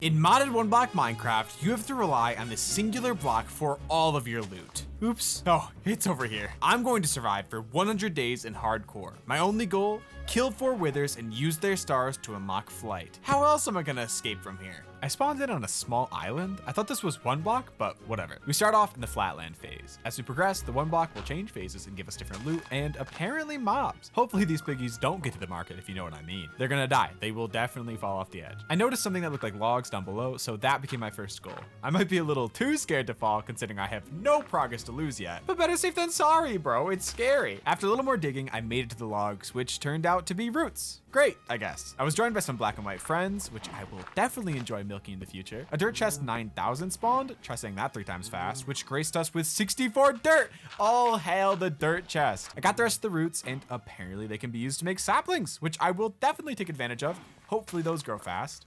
In modded one block Minecraft, you have to rely on this singular block for all of your loot. Oops. Oh, it's over here. I'm going to survive for 100 days in hardcore. My only goal, kill 4 withers and use their stars to unlock flight. How else am I gonna escape from here? I spawned in on a small island. I thought this was one block, but whatever. We start off in the flatland phase. As we progress, the one block will change phases and give us different loot and apparently mobs. Hopefully these piggies don't get to the market, if you know what I mean. They're gonna die. They will definitely fall off the edge. I noticed something that looked like logs down below, so that became my first goal. I might be a little too scared to fall considering I have no progress to lose yet, but better safe than sorry, bro. It's scary. After a little more digging, I made it to the logs, which turned out to be roots. Great, I guess. I was joined by some black and white friends, which I will definitely enjoy milking in the future. A dirt chest 9,000 spawned, try saying that 3 times fast, which graced us with 64 dirt. All hail the dirt chest. I got the rest of the roots, and apparently they can be used to make saplings, which I will definitely take advantage of. Hopefully those grow fast.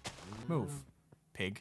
Move, pig.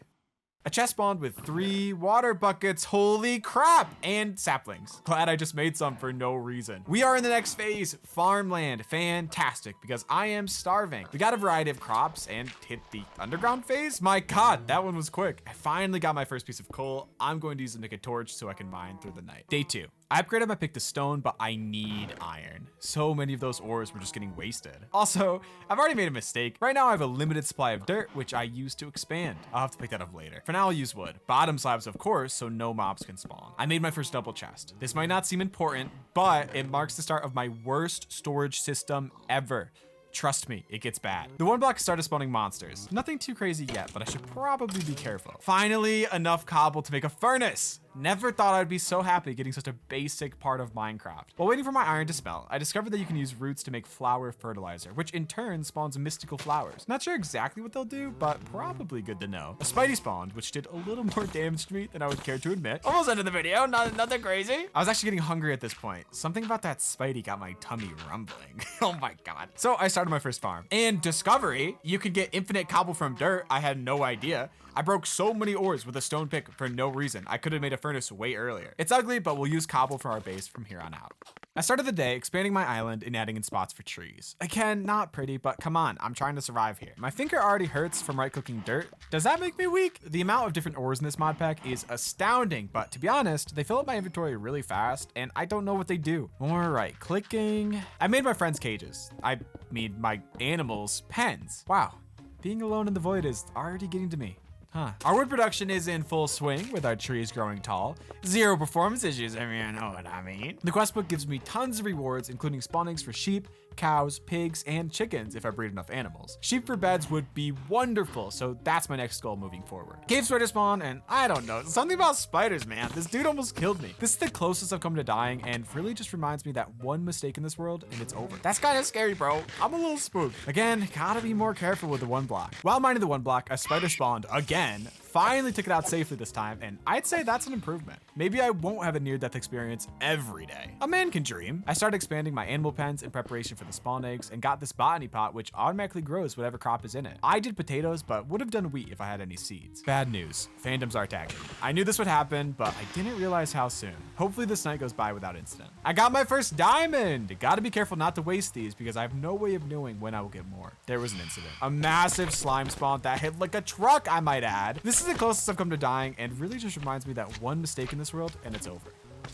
A chest spawned with 3 water buckets, holy crap, and saplings. Glad I just made some for no reason. We are in the next phase, farmland. Fantastic, because I am starving. We got a variety of crops and hit the underground phase. My God, that one was quick. I finally got my first piece of coal. I'm going to use it to make a torch so I can mine through the night. Day 2. I upgraded my pick to stone, but I need iron. So many of those ores were just getting wasted. Also, I've already made a mistake. Right now I have a limited supply of dirt, which I use to expand. I'll have to pick that up later. For now, I'll use wood. Bottom slabs, of course, so no mobs can spawn. I made my first double chest. This might not seem important, but it marks the start of my worst storage system ever. Trust me, it gets bad. The one block started spawning monsters. Nothing too crazy yet, but I should probably be careful. Finally, enough cobble to make a furnace. Never thought I'd be so happy getting such a basic part of Minecraft. While waiting for my iron to smelt, I discovered that you can use roots to make flower fertilizer, which in turn spawns mystical flowers. Not sure exactly what they'll do, but probably good to know. A Spidey spawned, which did a little more damage to me than I would care to admit. Almost ended the video, nothing crazy. I was actually getting hungry at this point. Something about that Spidey got my tummy rumbling. Oh my God. So I started my first farm. And discovery, you could get infinite cobble from dirt. I had no idea. I broke so many ores with a stone pick for no reason. I could have made a furnace way earlier. It's ugly, but we'll use cobble for our base from here on out. I started the day expanding my island and adding in spots for trees. Again, not pretty, but come on, I'm trying to survive here. My finger already hurts from right-clicking dirt. Does that make me weak? The amount of different ores in this mod pack is astounding, but to be honest, they fill up my inventory really fast, and I don't know what they do. More right-clicking. I made my friends cages. I made my animals pens. Wow, being alone in the void is already getting to me. Our wood production is in full swing with our trees growing tall. 0 performance issues, if you know what I mean. The quest book gives me tons of rewards, including spawnings for sheep, cows, pigs, and chickens if I breed enough animals. Sheep for beds would be wonderful, so that's my next goal moving forward. Cave spider spawn, and I don't know, something about spiders, man. This dude almost killed me. This is the closest I've come to dying, and really just reminds me that one mistake in this world, and it's over. That's kind of scary, bro. I'm a little spooked. Again, gotta be more careful with the one block. While mining the one block, a spider spawned again. Finally took it out safely this time, and I'd say that's an improvement. Maybe I won't have a near-death experience every day. A man can dream. I started expanding my animal pens in preparation for the spawn eggs and got this botany pot which automatically grows whatever crop is in it. I did potatoes, but would have done wheat if I had any seeds. Bad news, phantoms are attacking. I knew this would happen, but I didn't realize how soon. Hopefully this night goes by without incident. I got my first diamond. Gotta be careful not to waste these because I have no way of knowing when I will get more. There was an incident. A massive slime spawn that hit like a truck, I might add. This is the closest I've come to dying and really just reminds me that one mistake in this world and it's over.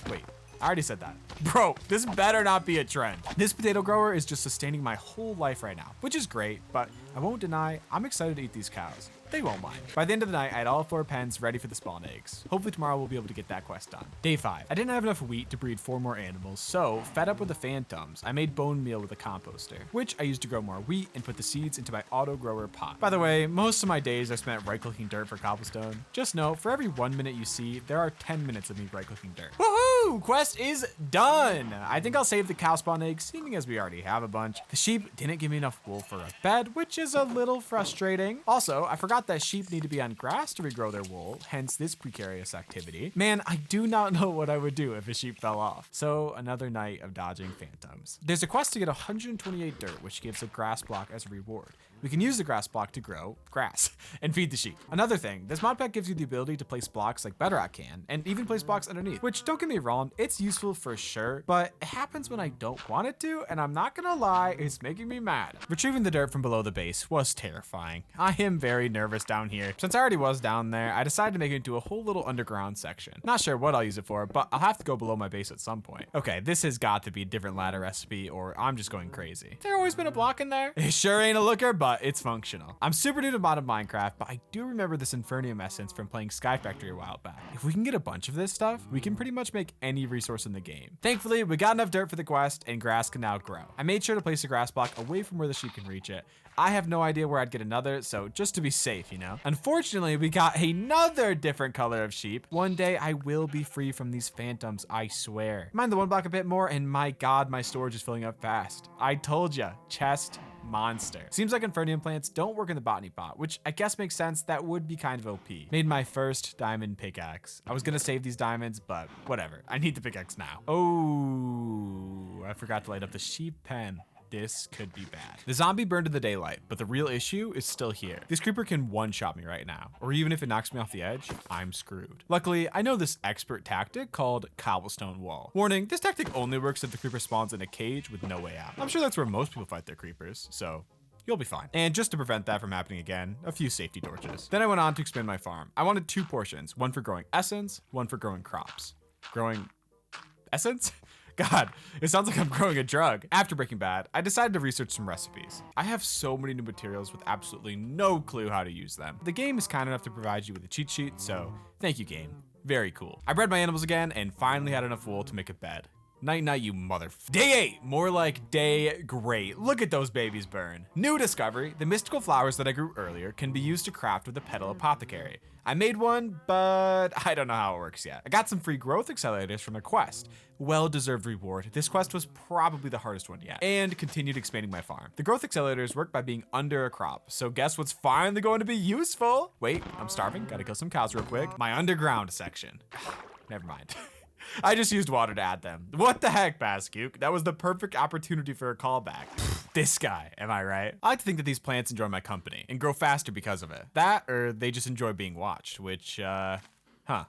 Wait, I already said that. Bro, this better not be a trend. This potato grower is just sustaining my whole life right now, which is great, but I won't deny I'm excited to eat these cows. They won't mind. By the end of the night, I had all 4 pens ready for the spawn eggs. Hopefully tomorrow we'll be able to get that quest done. Day 5. I didn't have enough wheat to breed 4 more animals, so fed up with the phantoms, I made bone meal with a composter, which I used to grow more wheat and put the seeds into my auto grower pot. By the way, most of my days are spent right-clicking dirt for cobblestone. Just know, for every 1 minute you see, there are 10 minutes of me right-clicking dirt. Woohoo! Quest is done! I think I'll save the cow spawn eggs, seeming as we already have a bunch. The sheep didn't give me enough wool for a bed, which is a little frustrating. Also, I forgot that sheep need to be on grass to regrow their wool, hence this precarious activity. Man, I do not know what I would do if a sheep fell off. So another night of dodging phantoms. There's a quest to get 128 dirt, which gives a grass block as a reward. We can use the grass block to grow grass and feed the sheep. Another thing, this mod pack gives you the ability to place blocks like Bedrock can, and even place blocks underneath, which, don't get me wrong, it's useful for sure, but it happens when I don't want it to, and I'm not gonna lie, it's making me mad. Retrieving the dirt from below the base was terrifying. I am very nervous down here. Since I already was down there, I decided to make it into a whole little underground section. Not sure what I'll use it for, but I'll have to go below my base at some point. Okay, this has got to be a different ladder recipe, or I'm just going crazy. There always been a block in there? It sure ain't a looker, but it's functional. I'm super new to modded Minecraft, but I do remember this Infernium essence from playing Sky Factory a while back. If we can get a bunch of this stuff, we can pretty much make any resource in the game. Thankfully, we got enough dirt for the quest, and grass can now grow. I made sure to place a grass block away from where the sheep can reach it. I have no idea where I'd get another, so just to be safe, you know? Unfortunately, we got another different color of sheep. One day, I will be free from these phantoms, I swear. Mind the one block a bit more, and my god, my storage is filling up fast. I told ya, chest monster. Seems like Infernium plants don't work in the botany pot, which I guess makes sense. That would be kind of OP. Made my first diamond pickaxe. I was gonna save these diamonds, but whatever. I need the pickaxe now. Oh, I forgot to light up the sheep pen. This could be bad. The zombie burned in the daylight, but the real issue is still here. This creeper can one-shot me right now, or even if it knocks me off the edge, I'm screwed. Luckily, I know this expert tactic called cobblestone wall. Warning, this tactic only works if the creeper spawns in a cage with no way out. I'm sure that's where most people fight their creepers, so you'll be fine. And just to prevent that from happening again, a few safety torches. Then I went on to expand my farm. I wanted 2 portions, one for growing essence, one for growing crops. Growing essence? God, it sounds like I'm growing a drug. After Breaking Bad, I decided to research some recipes. I have so many new materials with absolutely no clue how to use them. The game is kind enough to provide you with a cheat sheet, so thank you, game. Very cool. I bred my animals again and finally had enough wool to make a bed. Night night, you Day 8, more like day great. Look at those babies burn. New discovery, the mystical flowers that I grew earlier can be used to craft with a petal apothecary. I made one, but I don't know how it works yet. I got some free growth accelerators from a quest. Well-deserved reward. This quest was probably the hardest one yet. And continued expanding my farm. The growth accelerators work by being under a crop, so guess what's finally going to be useful? Wait, I'm starving, gotta kill some cows real quick. My underground section. Never mind. I just used water to add them. What the heck, Bascuke? That was the perfect opportunity for a callback. This guy, am I right? I like to think that these plants enjoy my company and grow faster because of it. That, or they just enjoy being watched, which,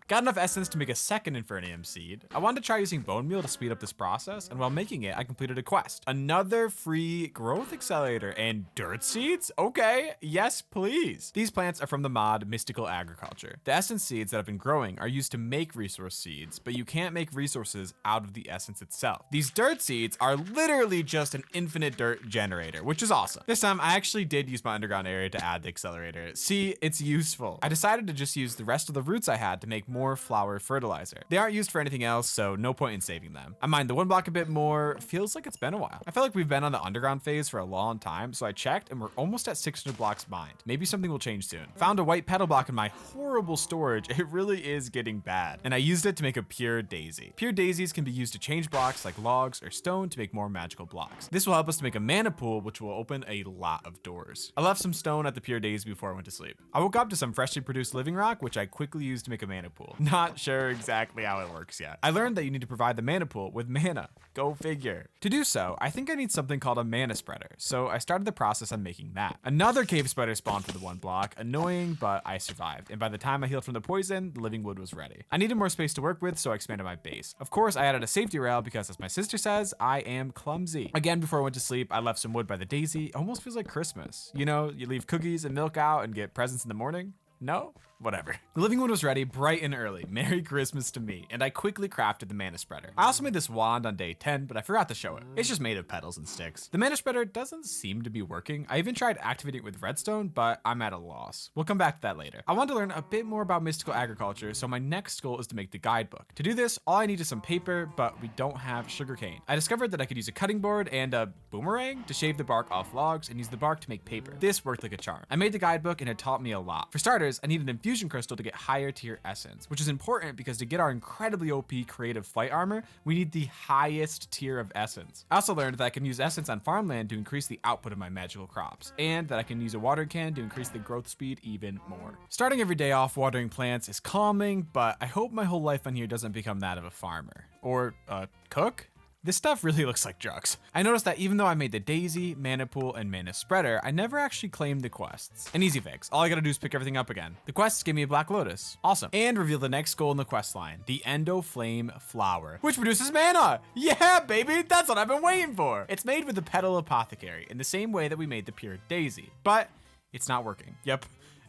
Got enough essence to make a second Infernium seed. I wanted to try using bone meal to speed up this process, and while making it, I completed a quest. Another free growth accelerator and dirt seeds? Okay, yes please. These plants are from the mod Mystical Agriculture. The essence seeds that have been growing are used to make resource seeds, but you can't make resources out of the essence itself. These dirt seeds are literally just an infinite dirt generator, which is awesome. This time, I actually did use my underground area to add the accelerator. See, it's useful. I decided to just use the rest of the roots I had to make more flower fertilizer. They aren't used for anything else, so no point in saving them. I mined the one block a bit more. Feels like it's been a while. I feel like we've been on the underground phase for a long time, so I checked and we're almost at 600 blocks mined. Maybe something will change soon. Found a white petal block in my horrible storage. It really is getting bad. And I used it to make a pure daisy. Pure daisies can be used to change blocks like logs or stone to make more magical blocks. This will help us to make a mana pool, which will open a lot of doors. I left some stone at the pure daisy before I went to sleep. I woke up to some freshly produced living rock, which I quickly used to make a mana pool. Not sure exactly how it works yet. I learned that you need to provide the mana pool with mana. Go figure. To do so, I think I need something called a mana spreader, so I started the process on making that. Another cave spider spawned for the one block, annoying, but I survived, and by the time I healed from the poison, the living wood was ready. I needed more space to work with, so I expanded my base. Of course, I added a safety rail because, as my sister says, I am clumsy. Again, before I went to sleep, I left some wood by the daisy. Almost feels like Christmas. You know, you leave cookies and milk out and get presents in the morning. No? Whatever. The living wood was ready bright and early. Merry Christmas to me. And I quickly crafted the mana spreader. I also made this wand on day 10, but I forgot to show it. It's just made of petals and sticks. The mana spreader doesn't seem to be working. I even tried activating it with redstone, but I'm at a loss. We'll come back to that later. I want to learn a bit more about mystical agriculture, so my next goal is to make the guidebook. To do this, all I need is some paper, but we don't have sugarcane. I discovered that I could use a cutting board and a boomerang to shave the bark off logs and use the bark to make paper. This worked like a charm. I made the guidebook and it taught me a lot. For starters, I needed an infusion crystal to get higher tier essence, which is important because to get our incredibly OP creative flight armor, we need the highest tier of essence. I also learned that I can use essence on farmland to increase the output of my magical crops, and that I can use a watering can to increase the growth speed even more. Starting every day off watering plants is calming, but I hope my whole life on here doesn't become that of a farmer. Or a cook? This stuff really looks like drugs. I noticed that even though I made the daisy, mana pool, and mana spreader, I never actually claimed the quests. An easy fix. All I gotta do is pick everything up again. The quests give me a black lotus. Awesome. And reveal the next goal in the quest line, the Endo Flame Flower, which produces mana. Yeah, baby, that's what I've been waiting for. It's made with the Petal Apothecary in the same way that we made the pure daisy, but it's not working. Yep.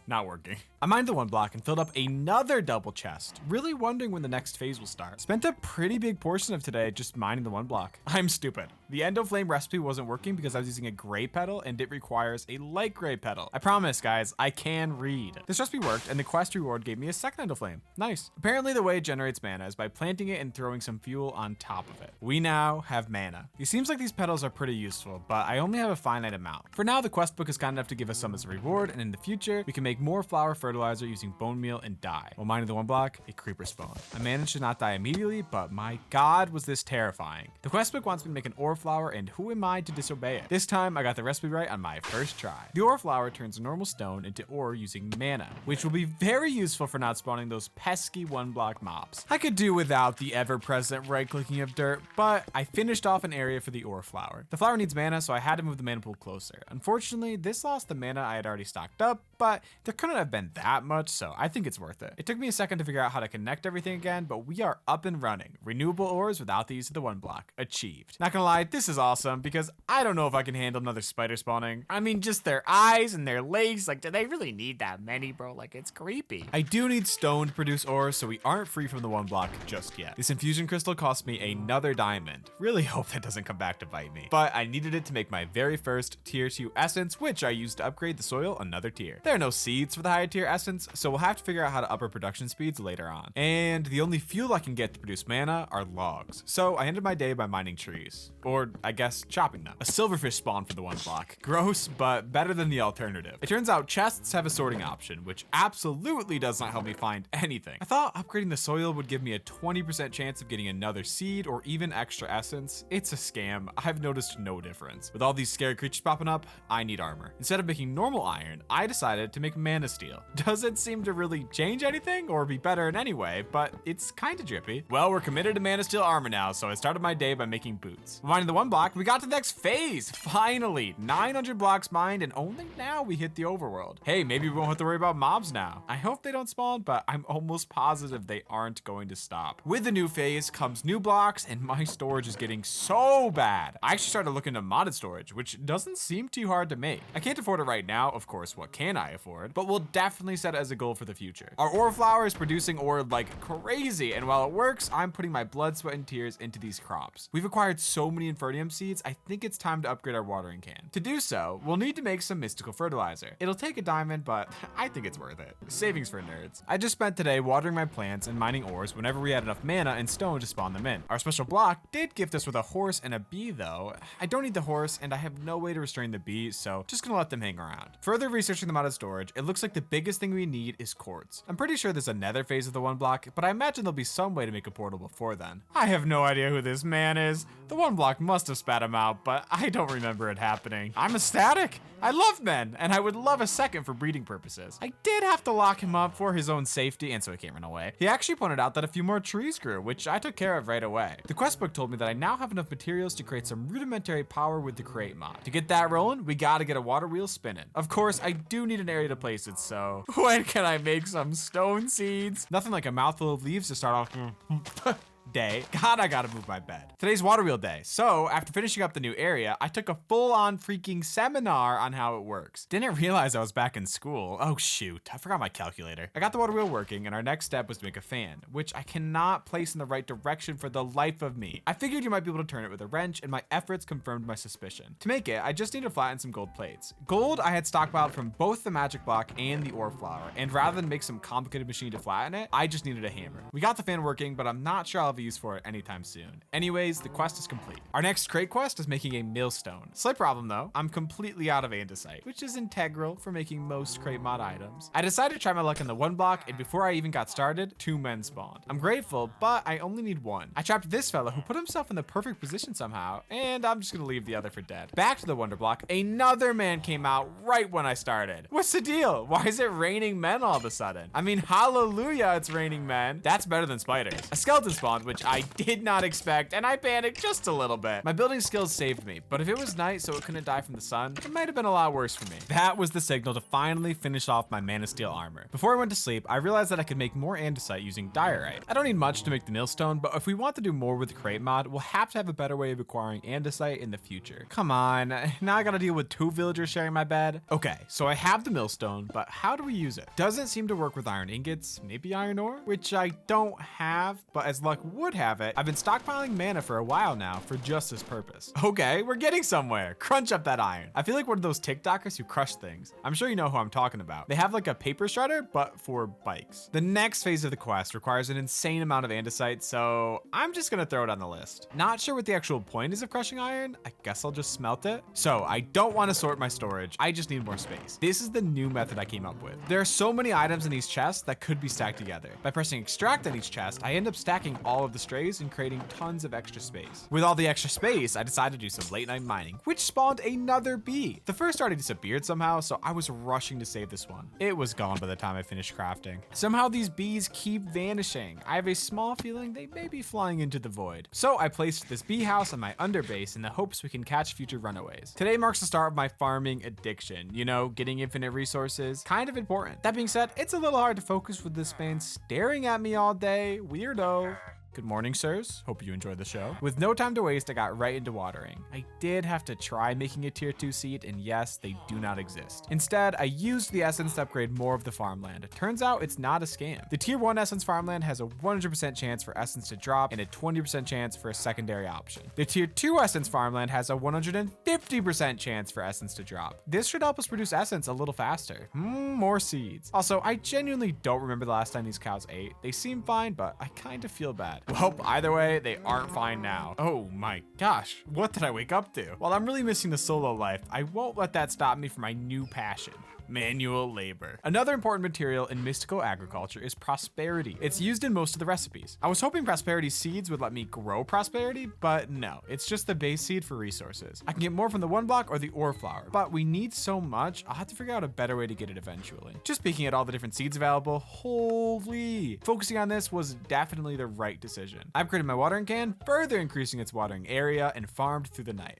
Not working. I mined the 1 block and filled up another double chest, really wondering when the next phase will start. Spent a pretty big portion of today just mining the 1 block. I'm stupid. The Endo Flame recipe wasn't working because I was using a gray petal and it requires a light gray petal. I promise, guys, I can read. This recipe worked and the quest reward gave me a second Endo Flame. Nice. Apparently the way it generates mana is by planting it and throwing some fuel on top of it. We now have mana. It seems like these petals are pretty useful, but I only have a finite amount. For now, the quest book is kind enough to give us some as a reward, and in the future, we can make more flower fertilizer using bone meal and dye. While mining the 1 block, a creeper spawned. I managed to not die immediately, but my god was this terrifying. The quest book wants me to make an ore flower, and who am I to disobey it? This time, I got the recipe right on my first try. The ore flower turns normal stone into ore using mana, which will be very useful for not spawning those pesky 1 block mobs. I could do without the ever-present right-clicking of dirt, but I finished off an area for the ore flower. The flower needs mana, so I had to move the mana pool closer. Unfortunately, this lost the mana I had already stocked up, but there couldn't have been that much, so I think it's worth it. It took me a second to figure out how to connect everything again, but we are up and running. Renewable ores without the use of the 1 block. Achieved. Not gonna lie, this is awesome because I don't know if I can handle another spider spawning. I mean, just their eyes and their legs, like, do they really need that many, bro? Like, it's creepy. I do need stone to produce ores, so we aren't free from the 1 block just yet. This infusion crystal cost me another diamond. Really hope that doesn't come back to bite me. But I needed it to make my very first tier 2 essence, which I used to upgrade the soil another tier. There are no seeds for the higher tier essence, so we'll have to figure out how to up our production speeds later on. And the only fuel I can get to produce mana are logs. So I ended my day by mining trees. Or, I guess, chopping them. A silverfish spawned for the 1 block. Gross, but better than the alternative. It turns out chests have a sorting option, which absolutely does not help me find anything. I thought upgrading the soil would give me a 20% chance of getting another seed or even extra essence. It's a scam. I've noticed no difference. With all these scary creatures popping up, I need armor. Instead of making normal iron, I decided to make mana steel. Doesn't seem to really change anything or be better in any way, but it's kind of drippy. Well, we're committed to mana steel armor now, so I started my day by making boots. Mining the 1 block, we got to the next phase. Finally, 900 blocks mined, and only now we hit the overworld. Hey, maybe we won't have to worry about mobs now. I hope they don't spawn, but I'm almost positive they aren't going to stop. With the new phase comes new blocks, and my storage is getting so bad. I actually started looking into modded storage, which doesn't seem too hard to make. I can't afford it right now, of course, what can I afford? But we'll definitely set it as a goal for the future. Our ore flower is producing ore like crazy, and while it works, I'm putting my blood, sweat, and tears into these crops. We've acquired so many Infernium seeds, I think it's time to upgrade our watering can. To do so, we'll need to make some mystical fertilizer. It'll take a diamond, but I think it's worth it. Savings for nerds. I just spent today watering my plants and mining ores whenever we had enough mana and stone to spawn them in. Our special block did gift us with a horse and a bee though. I don't need the horse and I have no way to restrain the bee, so just gonna let them hang around. Further researching the modded storage, it looks like the biggest thing we need is quartz. I'm pretty sure there's a nether phase of the 1 block, but I imagine there'll be some way to make a portal before then. I have no idea who this man is. The 1 block must have spat him out, but I don't remember it happening. I'm ecstatic. I love men, and I would love a second for breeding purposes. I did have to lock him up for his own safety and so he can't run away. He actually pointed out that a few more trees grew, which I took care of right away. The quest book told me that I now have enough materials to create some rudimentary power with the create mod. To get that rolling, we gotta get a water wheel spinning. Of course, I do need an area to place it, so when can I make some stone seeds? Nothing like a mouthful of leaves to start off day. God, I gotta move my bed. Today's water wheel day. So after finishing up the new area, I took a full-on freaking seminar on how it works. Didn't realize I was back in school. Oh shoot, I forgot my calculator. I got the water wheel working and our next step was to make a fan, which I cannot place in the right direction for the life of me. I figured you might be able to turn it with a wrench and my efforts confirmed my suspicion. To make it, I just need to flatten some gold plates. Gold I had stockpiled from both the magic block and the ore flower, and rather than make some complicated machine to flatten it, I just needed a hammer. We got the fan working, but I'm not sure I'll have use for it anytime soon. Anyways, the quest is complete. Our next crate quest is making a millstone. Slight problem though, I'm completely out of andesite, which is integral for making most crate mod items. I decided to try my luck in the 1 block, and before I even got started, 2 men spawned. I'm grateful, but I only need 1. I trapped this fella who put himself in the perfect position somehow, and I'm just gonna leave the other for dead. Back to the wonder block, another man came out right when I started. What's the deal? Why is it raining men all of a sudden? I mean, hallelujah, it's raining men. That's better than spiders. A skeleton spawned, which which I did not expect, and I panicked just a little bit. My building skills saved me, but if it was night so it couldn't die from the sun, it might have been a lot worse for me. That was the signal to finally finish off my Man of Steel armor. Before I went to sleep, I realized that I could make more andesite using diorite. I don't need much to make the millstone, but if we want to do more with the crate mod, we'll have to have a better way of acquiring andesite in the future. Come on, now I gotta deal with 2 villagers sharing my bed. Okay, so I have the millstone, but how do we use it? Doesn't seem to work with iron ingots, maybe iron ore, which I don't have, but as luck would have it, I've been stockpiling mana for a while now for just this purpose. Okay, we're getting somewhere. Crunch up that iron. I feel like one of those TikTokers who crush things. I'm sure you know who I'm talking about. They have like a paper shredder, but for bikes. The next phase of the quest requires an insane amount of andesite, so I'm just gonna throw it on the list. Not sure what the actual point is of crushing iron. I guess I'll just smelt it. So I don't want to sort my storage. I just need more space. This is the new method I came up with. There are so many items in these chests that could be stacked together. By pressing extract on each chest, I end up stacking all of the strays and creating tons of extra space. With all the extra space, I decided to do some late night mining, which spawned another bee. The first already disappeared somehow, so I was rushing to save this one. It was gone by the time I finished crafting. Somehow these bees keep vanishing. I have a small feeling they may be flying into the void. So I placed this bee house on my underbase in the hopes we can catch future runaways. Today marks the start of my farming addiction. You know, getting infinite resources, kind of important. That being said, it's a little hard to focus with this man staring at me all day. Weirdo. Good morning, sirs. Hope you enjoyed the show. With no time to waste, I got right into watering. I did have to try making a tier 2 seed, and yes, they do not exist. Instead, I used the essence to upgrade more of the farmland. It turns out it's not a scam. The tier 1 essence farmland has a 100% chance for essence to drop and a 20% chance for a secondary option. The tier 2 essence farmland has a 150% chance for essence to drop. This should help us produce essence a little faster. More seeds. Also, I genuinely don't remember the last time these cows ate. They seem fine, but I kind of feel bad. Well, either way, they aren't fine now. Oh my gosh, what did I wake up to? While I'm really missing the solo life, I won't let that stop me from my new passion. Manual labor. Another important material in mystical agriculture is prosperity. It's used in most of the recipes. I was hoping prosperity seeds would let me grow prosperity, but no, it's just the base seed for resources. I can get more from the 1 block or the ore flower, but we need so much, I'll have to figure out a better way to get it eventually. Just peeking at all the different seeds available, holy. Focusing on this was definitely the right decision. I upgraded my watering can, further increasing its watering area, and farmed through the night.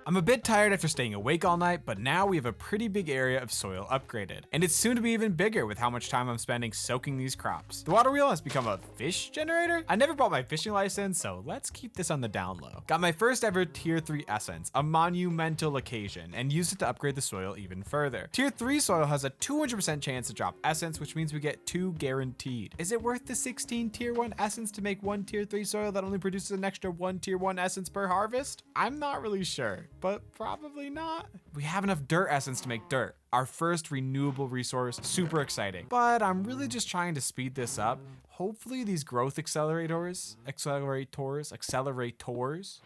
I'm a bit tired after staying awake all night, but now we have a pretty big area of soil upgraded. And it's soon to be even bigger with how much time I'm spending soaking these crops. The water wheel has become a fish generator? I never bought my fishing license, so let's keep this on the down low. Got my first ever tier 3 essence, a monumental occasion, and used it to upgrade the soil even further. Tier 3 soil has a 200% chance to drop essence, which means we get 2 guaranteed. Is it worth the 16 tier 1 essence to make 1 tier 3 soil that only produces an extra 1 tier 1 essence per harvest? I'm not really sure, but probably not. We have enough dirt essence to make dirt, our first renewable resource. Super exciting, but I'm really just trying to speed this up. Hopefully these growth accelerators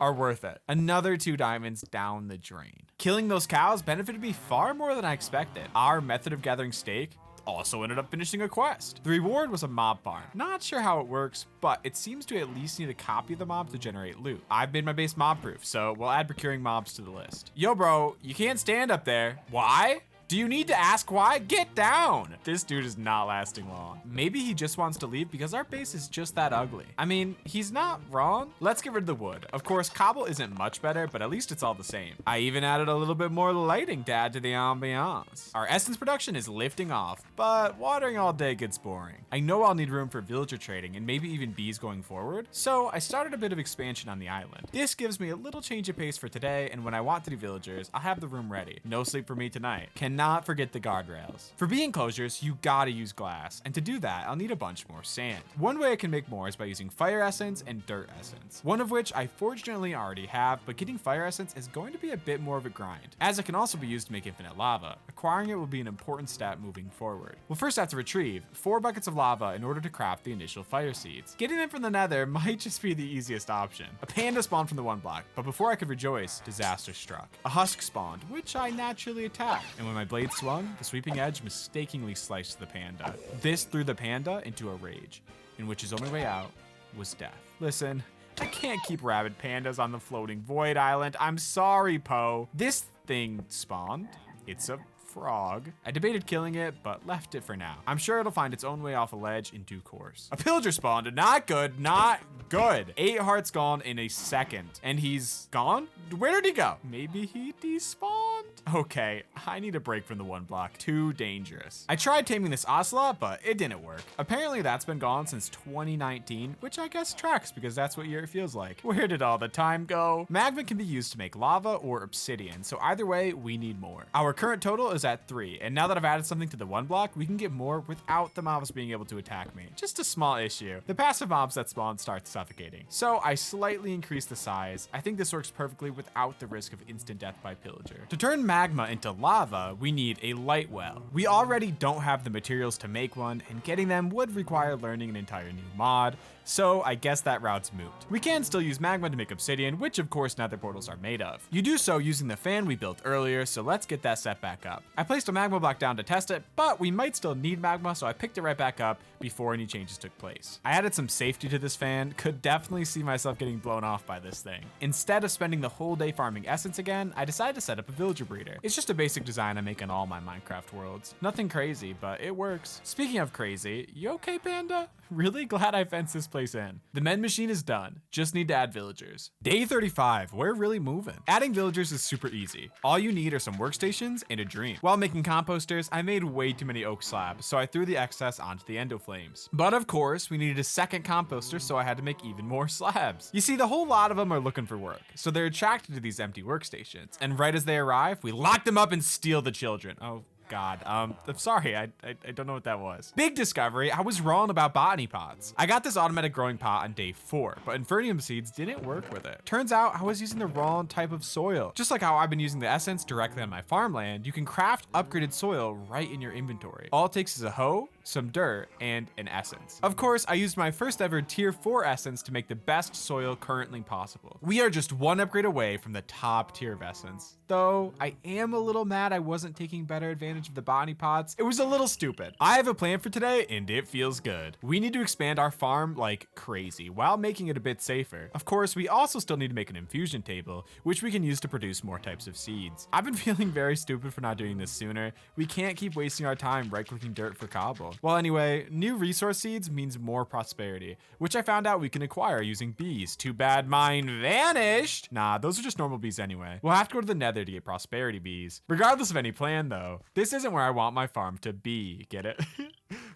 are worth it. Another 2 diamonds down the drain. Killing those cows benefited me far more than I expected. Our method of gathering steak also ended up finishing a quest. The reward was a mob farm. Not sure how it works, but it seems to at least need a copy of the mob to generate loot. I've made my base mob proof, so we'll add procuring mobs to the list. Yo bro, you can't stand up there. Why? Do you need to ask why? Get down! This dude is not lasting long. Maybe he just wants to leave because our base is just that ugly. I mean, he's not wrong. Let's get rid of the wood. Of course, cobble isn't much better, but at least it's all the same. I even added a little bit more lighting to add to the ambiance. Our essence production is lifting off, but watering all day gets boring. I know I'll need room for villager trading and maybe even bees going forward, so I started a bit of expansion on the island. This gives me a little change of pace for today, and when I want to do villagers, I'll have the room ready. No sleep for me tonight. Cannot forget the guardrails. For bee enclosures, you gotta use glass, and to do that, I'll need a bunch more sand. One way I can make more is by using fire essence and dirt essence, one of which I fortunately already have, but getting fire essence is going to be a bit more of a grind, as it can also be used to make infinite lava. Acquiring it will be an important step moving forward. We'll first have to retrieve 4 buckets of lava in order to craft the initial fire seeds. Getting them from the nether might just be the easiest option. A panda spawned from the 1 block, but before I could rejoice, disaster struck. A husk spawned, which I naturally attacked, and when my blade swung, the sweeping edge mistakenly sliced the panda. This threw the panda into a rage, in which his only way out was death. Listen, I can't keep rabid pandas on the floating void island. I'm sorry, Poe. This thing spawned. It's a frog. I debated killing it, but left it for now. I'm sure it'll find its own way off a ledge in due course. A pillager spawned. Not good, not good. 8 hearts gone in a second. And he's gone? Where did he go? Maybe he despawned? Okay, I need a break from the 1 block. Too dangerous. I tried taming this ocelot, but it didn't work. Apparently that's been gone since 2019, which I guess tracks because that's what year it feels like. Where did all the time go? Magma can be used to make lava or obsidian, so either way, we need more. Our current total is at 3, and now that I've added something to the 1 block, we can get more without the mobs being able to attack me. Just a small issue. The passive mobs that spawn start suffocating. So I slightly increased the size. I think this works perfectly without the risk of instant death by pillager. To turn magma into lava, we need a light well. We already don't have the materials to make one, and getting them would require learning an entire new mod, so I guess that route's moot. We can still use magma to make obsidian, which of course nether portals are made of. You do so using the fan we built earlier, so let's get that set back up. I placed a magma block down to test it, but we might still need magma, so I picked it right back up before any changes took place. I added some safety to this fan, could definitely see myself getting blown off by this thing. Instead of spending the whole day farming essence again, I decided to set up a villager breeder. It's just a basic design I make in all my Minecraft worlds. Nothing crazy, but it works. Speaking of crazy, you okay, Panda? Really glad I fenced this place in. The mend machine is done. Just need to add villagers. Day 35, we're really moving. Adding villagers is super easy. All you need are some workstations and a dream. While making composters, I made way too many oak slabs, so I threw the excess onto the endo flames. But of course, we needed a second composter, so I had to make even more slabs. You see, the whole lot of them are looking for work, so they're attracted to these empty workstations. And right as they arrive, we lock them up and steal the children. Oh God, I'm sorry, I don't know what that was. Big discovery, I was wrong about botany pots. I got this automatic growing pot on day 4, but Infernium seeds didn't work with it. Turns out I was using the wrong type of soil. Just like how I've been using the essence directly on my farmland, you can craft upgraded soil right in your inventory. All it takes is a hoe, some dirt, and an essence. Of course, I used my first ever tier 4 essence to make the best soil currently possible. We are just 1 upgrade away from the top tier of essence. Though, I am a little mad I wasn't taking better advantage of the botany pots. It was a little stupid. I have a plan for today, and it feels good. We need to expand our farm like crazy, while making it a bit safer. Of course, we also still need to make an infusion table, which we can use to produce more types of seeds. I've been feeling very stupid for not doing this sooner. We can't keep wasting our time right-clicking dirt for cobble. Well, anyway, new resource seeds means more prosperity, which I found out we can acquire using bees. Too bad mine vanished. Nah, those are just normal bees anyway. We'll have to go to the nether to get prosperity bees. Regardless of any plan though, this isn't where I want my farm to be, get it?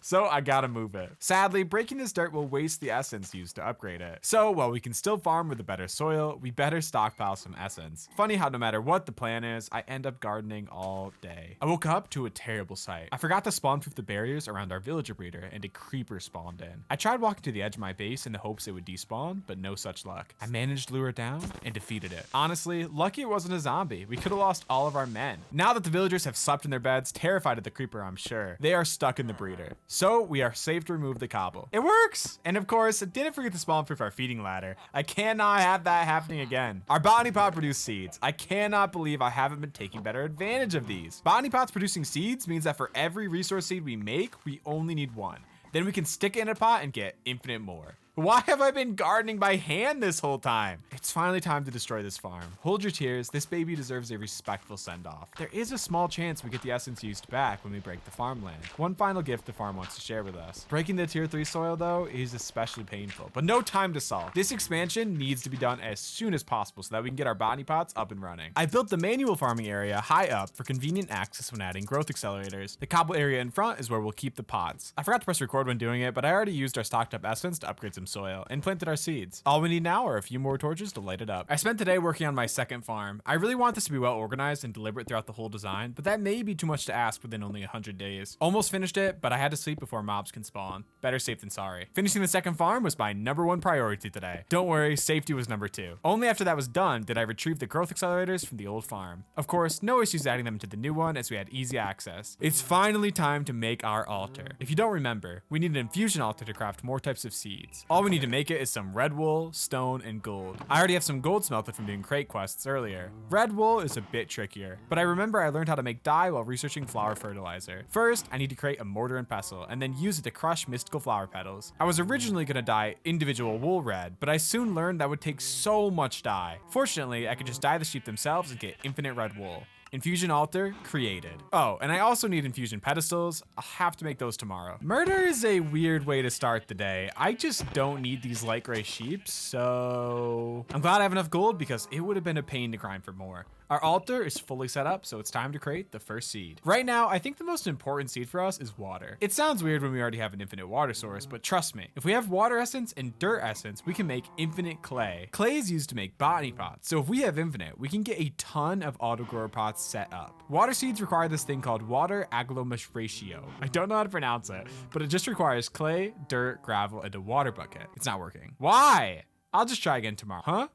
So I gotta move it. Sadly, breaking this dirt will waste the essence used to upgrade it. So while we can still farm with a better soil, we better stockpile some essence. Funny how no matter what the plan is, I end up gardening all day. I woke up to a terrible sight. I forgot to spawn-proof the barriers around our villager breeder and a creeper spawned in. I tried walking to the edge of my base in the hopes it would despawn, but no such luck. I managed to lure it down and defeated it. Honestly, lucky it wasn't a zombie. We could have lost all of our men. Now that the villagers have slept in their beds, terrified of the creeper I'm sure, they are stuck in the breeder. So we are safe to remove the cobble. It works! And of course, didn't forget to spawn-proof our feeding ladder. I cannot have that happening again. Our botany pot produced seeds. I cannot believe I haven't been taking better advantage of these. Botany pots producing seeds means that for every resource seed we make, we only need 1. Then we can stick it in a pot and get infinite more. Why have I been gardening by hand this whole time? It's finally time to destroy this farm. Hold your tears, this baby deserves a respectful send-off. There is a small chance we get the essence used back when we break the farmland. One final gift the farm wants to share with us. Breaking the tier 3 soil though is especially painful, but no time to solve. This expansion needs to be done as soon as possible so that we can get our botany pots up and running. I built the manual farming area high up for convenient access when adding growth accelerators. The cobble area in front is where we'll keep the pots. I forgot to press record when doing it, but I already used our stocked up essence to upgrade some soil and planted our seeds. All we need now are a few more torches to light it up. I spent today working on my second farm. I really want this to be well organized and deliberate throughout the whole design, but that may be too much to ask within only 100 days. Almost finished it, but I had to sleep before mobs can spawn. Better safe than sorry. Finishing the second farm was my #1 priority today. Don't worry, safety was number 2. Only after that was done did I retrieve the growth accelerators from the old farm. Of course, no issues adding them to the new one as we had easy access. It's finally time to make our altar. If you don't remember, we need an infusion altar to craft more types of seeds. All we need to make it is some red wool, stone, and gold. I already have some gold smelted from doing crate quests earlier. Red wool is a bit trickier, but I remember I learned how to make dye while researching flower fertilizer. First, I need to create a mortar and pestle, and then use it to crush mystical flower petals. I was originally gonna dye individual wool red, but I soon learned that would take so much dye. Fortunately, I could just dye the sheep themselves and get infinite red wool. Infusion altar created. Oh, and I also need infusion pedestals. I'll have to make those tomorrow. Murder is a weird way to start the day. I just don't need these light gray sheep, so I'm glad I have enough gold because it would have been a pain to grind for more. Our altar is fully set up, so it's time to create the first seed. Right now, I think the most important seed for us is water. It sounds weird when we already have an infinite water source, but trust me, if we have water essence and dirt essence, we can make infinite clay. Clay is used to make botany pots, so if we have infinite, we can get a ton of autogrower pots set up. Water seeds require this thing called water agglomeration. I don't know how to pronounce it, but it just requires clay, dirt, gravel, and a water bucket. It's not working. Why? I'll just try again tomorrow. Huh?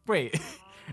Wait.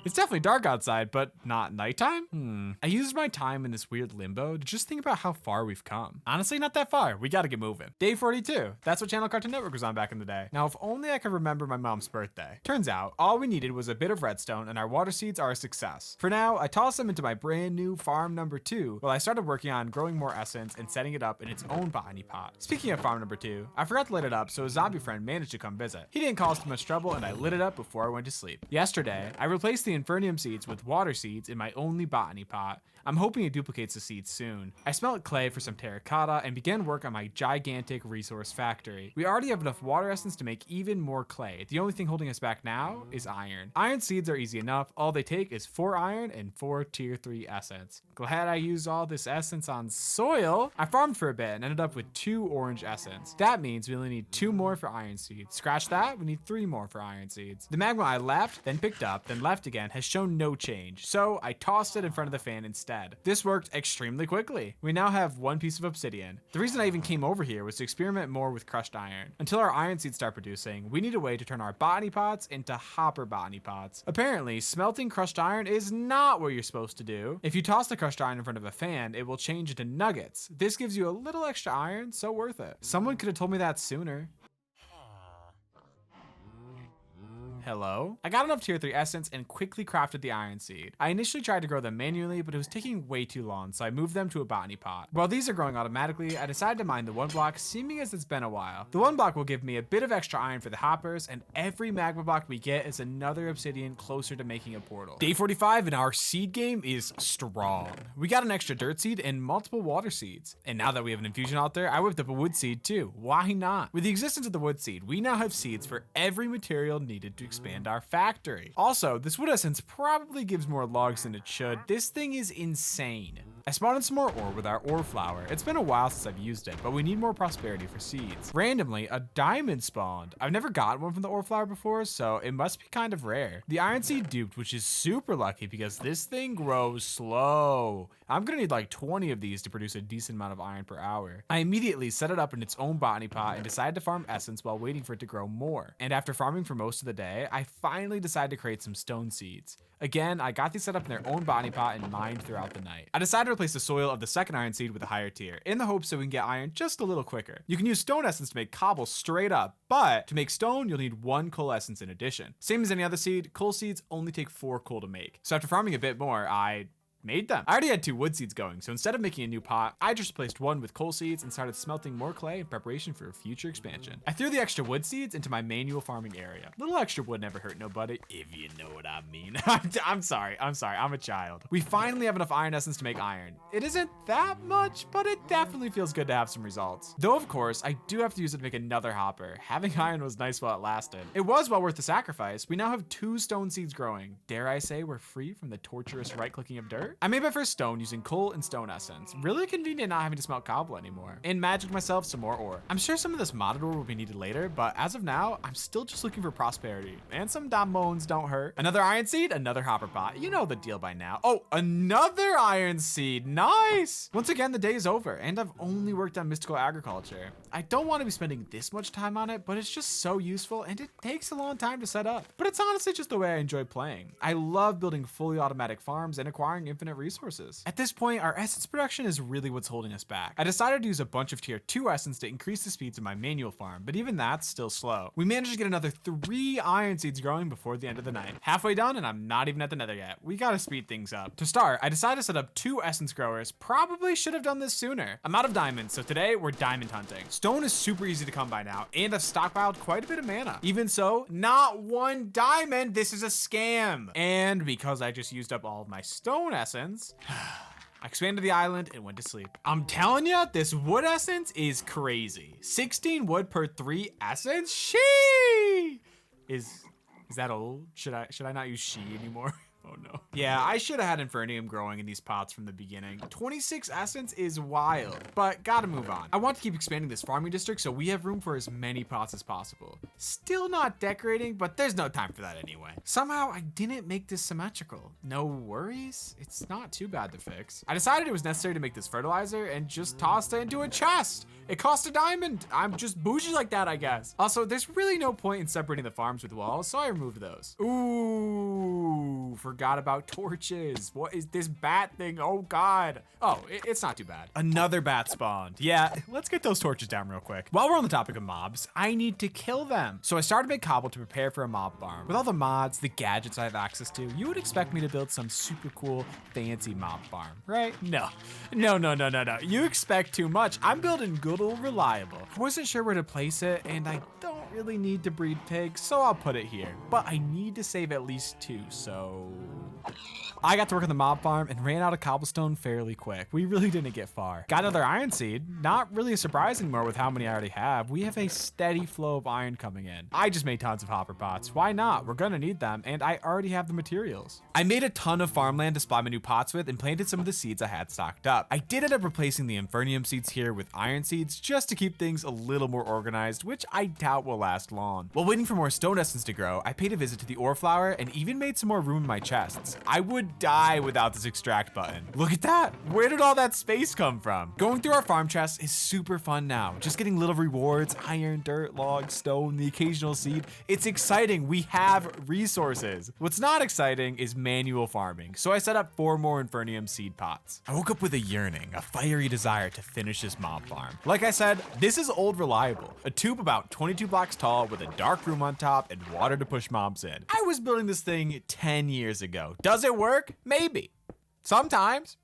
It's definitely dark outside, but not nighttime? I used my time in this weird limbo to just think about how far we've come. Honestly, not that far. We gotta get moving. Day 42. That's what channel Cartoon Network was on back in the day. Now, if only I could remember my mom's birthday. Turns out, all we needed was a bit of redstone and our water seeds are a success. For now, I tossed them into my brand new farm number 2 while I started working on growing more essence and setting it up in its own botany pot. Speaking of farm number 2, I forgot to lit it up so a zombie friend managed to come visit. He didn't cause too much trouble and I lit it up before I went to sleep. Yesterday, I replaced the Infernium seeds with water seeds in my only botany pot. I'm hoping it duplicates the seeds soon. I smelt clay for some terracotta and began work on my gigantic resource factory. We already have enough water essence to make even more clay. The only thing holding us back now is iron. Iron seeds are easy enough. All they take is 4 iron and 4 tier 3 essence. Glad I used all this essence on soil. I farmed for a bit and ended up with 2 orange essence. That means we only need 2 more for iron seeds. Scratch that, we need 3 more for iron seeds. The magma I left, then picked up, then left again has shown no change, so I tossed it in front of the fan instead. This worked extremely quickly. We now have 1 piece of obsidian. The reason I even came over here was to experiment more with crushed iron. Until our iron seeds start producing, we need a way to turn our botany pots into hopper botany pots. Apparently, smelting crushed iron is not what you're supposed to do. If you toss the crushed iron in front of a fan, it will change into nuggets. This gives you a little extra iron, so worth it. Someone could have told me that sooner. Hello? I got enough tier 3 essence and quickly crafted the iron seed. I initially tried to grow them manually, but it was taking way too long, so I moved them to a botany pot. While these are growing automatically, I decided to mine the 1 block, seeming as it's been a while. The 1 block will give me a bit of extra iron for the hoppers, and every magma block we get is another obsidian closer to making a portal. Day 45 and our seed game is strong. We got an extra dirt seed and multiple water seeds. And now that we have an infusion out there, I whipped up a wood seed too. Why not? With the existence of the wood seed, we now have seeds for every material needed to expand our factory. Also, this wood essence probably gives more logs than it should. This thing is insane. I spawned in some more ore with our ore flower. It's been a while since I've used it, but we need more prosperity for seeds. Randomly, a diamond spawned. I've never gotten one from the ore flower before, so it must be kind of rare. The iron seed duped, which is super lucky because this thing grows slow. I'm gonna need like 20 of these to produce a decent amount of iron per hour. I immediately set it up in its own botany pot and decided to farm essence while waiting for it to grow more. And after farming for most of the day, I finally decided to create some stone seeds. Again, I got these set up in their own botany pot and mined throughout the night. I decided to replace the soil of the second iron seed with a higher tier, in the hopes that we can get iron just a little quicker. You can use stone essence to make cobble straight up, but to make stone, you'll need 1 coal essence in addition. Same as any other seed, coal seeds only take 4 coal to make. So after farming a bit more, I made them. I already had 2 wood seeds going, so instead of making a new pot, I just replaced 1 with coal seeds and started smelting more clay in preparation for a future expansion. I threw the extra wood seeds into my manual farming area. Little extra wood never hurt nobody, if you know what I mean. I'm sorry, I'm a child. We finally have enough iron essence to make iron. It isn't that much, but it definitely feels good to have some results. Though of course, I do have to use it to make another hopper. Having iron was nice while it lasted. It was well worth the sacrifice. We now have 2 stone seeds growing. Dare I say we're free from the torturous right-clicking of dirt? I made my first stone using coal and stone essence. Really convenient not having to smelt cobble anymore. And magicked myself some more ore. I'm sure some of this modded ore will be needed later, but as of now, I'm still just looking for prosperity. And some diamonds don't hurt. Another iron seed, another hopper pot. You know the deal by now. Oh, another iron seed. Nice! Once again, the day is over, and I've only worked on mystical agriculture. I don't want to be spending this much time on it, but it's just so useful, and it takes a long time to set up. But it's honestly just the way I enjoy playing. I love building fully automatic farms and acquiring infinite resources. At this point, our essence production is really what's holding us back. I decided to use a bunch of tier 2 essence to increase the speeds of my manual farm, but even that's still slow. We managed to get another 3 iron seeds growing before the end of the night. Halfway done, and I'm not even at the nether yet. We gotta speed things up. To start, I decided to set up 2 essence growers. Probably should have done this sooner. I'm out of diamonds, so today we're diamond hunting. Stone is super easy to come by now, and I've stockpiled quite a bit of mana. Even so, not 1 diamond. This is a scam. And because I just used up all of my stone essence, essence. I expanded the island and went to sleep. I'm telling you, this wood essence is crazy. 16 wood per 3 essence? She is that old? Should I not use she anymore? Oh no. Yeah, I should have had Infernium growing in these pots from the beginning. 26 essence is wild, but gotta move on. I want to keep expanding this farming district so we have room for as many pots as possible. Still not decorating, but there's no time for that anyway. Somehow I didn't make this symmetrical. No worries, it's not too bad to fix. I decided it was necessary to make this fertilizer and just tossed it into a chest. It cost a diamond. I'm just bougie like that, I guess. Also, there's really no point in separating the farms with walls, so I removed those. Ooh, forgot about torches. What is this bat thing? Oh God. Oh, it's not too bad. Another bat spawned. Yeah, let's get those torches down real quick. While we're on the topic of mobs, I need to kill them. So I started to make cobble to prepare for a mob farm. With all the mods, the gadgets I have access to, you would expect me to build some super cool, fancy mob farm, right? No. You expect too much. I'm building good old reliable. I wasn't sure where to place it, and I don't really need to breed pigs, so I'll put it here. But I need to save at least 2, so I got to work on the mob farm and ran out of cobblestone fairly quick. We really didn't get far. Got another iron seed. Not really a surprise anymore with how many I already have. We have a steady flow of iron coming in. I just made tons of hopper pots. Why not? We're gonna need them, and I already have the materials. I made a ton of farmland to supply my new pots with and planted some of the seeds I had stocked up. I did end up replacing the Infernium seeds here with iron seeds just to keep things a little more organized, which I doubt will last long. While waiting for more stone essence to grow, I paid a visit to the ore flower and even made some more room in my chests. I would die without this extract button. Look at that. Where did all that space come from? Going through our farm chests is super fun now. Just getting little rewards, iron, dirt, log, stone, the occasional seed. It's exciting. We have resources. What's not exciting is manual farming. So I set up 4 more Infernium seed pots. I woke up with a yearning, a fiery desire to finish this mob farm. Like I said, this is old reliable. A tube about 22 blocks tall with a dark room on top and water to push mobs in. I was building this thing 10 years ago. Does it work? Maybe. Sometimes.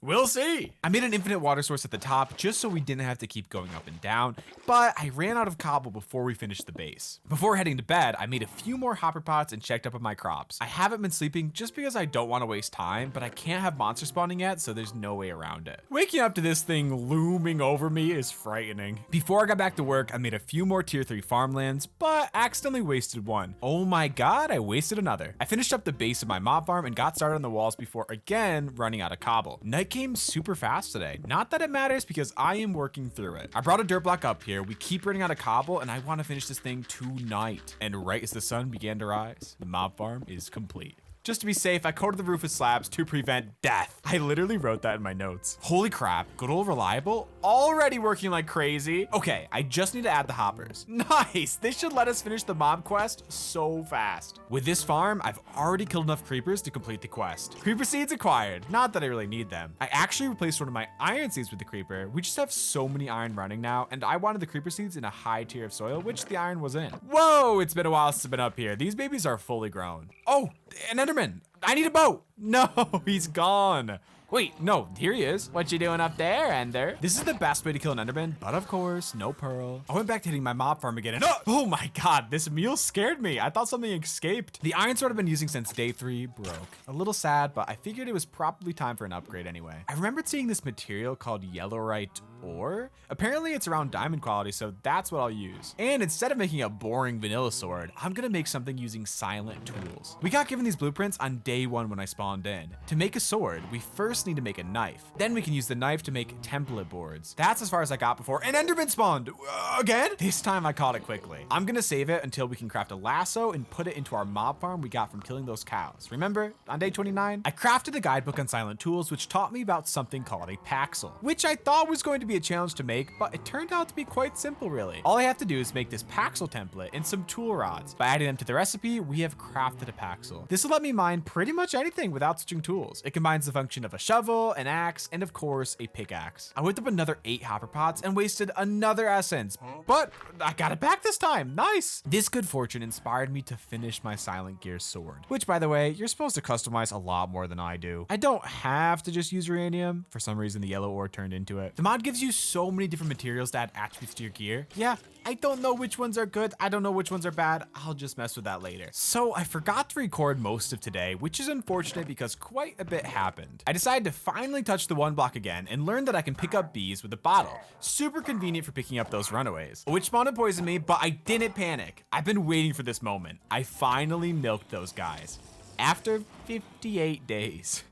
We'll see. I made an infinite water source at the top just so we didn't have to keep going up and down, but I ran out of cobble before we finished the base. Before heading to bed, I made a few more hopper pots and checked up on my crops. I haven't been sleeping just because I don't want to waste time, but I can't have monster spawning yet, so there's no way around it. Waking up to this thing looming over me is frightening. Before I got back to work, I made a few more tier 3 farmlands, but accidentally wasted one. Oh my God, I wasted another. I finished up the base of my mob farm and got started on the walls before again running out of cobble. Night came super fast today. Not that it matters because I am working through it. I brought a dirt block up here. We keep running out of cobble and I want to finish this thing tonight. And right as the sun began to rise, the mob farm is complete. Just to be safe, I coated the roof with slabs to prevent death. I literally wrote that in my notes. Holy crap, good old reliable, already working like crazy. Okay, I just need to add the hoppers. Nice, this should let us finish the mob quest so fast. With this farm, I've already killed enough creepers to complete the quest. Creeper seeds acquired, not that I really need them. I actually replaced one of my iron seeds with the creeper. We just have so many iron running now, and I wanted the creeper seeds in a high tier of soil, which the iron was in. Whoa, it's been a while since I've been up here. These babies are fully grown. Oh, an Enderman. I need a boat. No, he's gone. Wait, no, here he is. What you doing up there, Ender? This is the best way to kill an Enderman, but of course, no pearl. I went back to hitting my mob farm again and oh my God, this mule scared me. I thought something escaped. The iron sword I've been using since day 3 broke. A little sad, but I figured it was probably time for an upgrade anyway. I remembered seeing this material called yellowite ore. Apparently it's around diamond quality, so that's what I'll use. And instead of making a boring vanilla sword, I'm gonna make something using silent tools. We got given these blueprints on day 1 when I spawned in. To make a sword, we first need to make a knife. Then we can use the knife to make template boards. That's as far as I got before an Enderman spawned. Again? This time I caught it quickly. I'm gonna save it until we can craft a lasso and put it into our mob farm we got from killing those cows. Remember, on day 29? I crafted a guidebook on silent tools which taught me about something called a paxel, which I thought was going to be a challenge to make, but it turned out to be quite simple really. All I have to do is make this paxel template and some tool rods. By adding them to the recipe, we have crafted a paxel. This will let me mine pretty much anything without switching tools. It combines the function of a shovel, an axe, and of course a pickaxe. I whipped up another 8 hopper pots and wasted another essence, but I got it back this time. Nice. This good fortune inspired me to finish my silent gear sword, which by the way, you're supposed to customize a lot more than I do. I don't have to just use uranium. For some reason, the yellow ore turned into it. The mod gives you use so many different materials to add attributes to your gear. Yeah, I don't know which ones are good. I don't know which ones are bad. I'll just mess with that later. So I forgot to record most of today, which is unfortunate because quite a bit happened. I decided to finally touch the one block again and learned that I can pick up bees with a bottle. Super convenient for picking up those runaways. A witch spawned and poisoned me, but I didn't panic. I've been waiting for this moment. I finally milked those guys. After 58 days.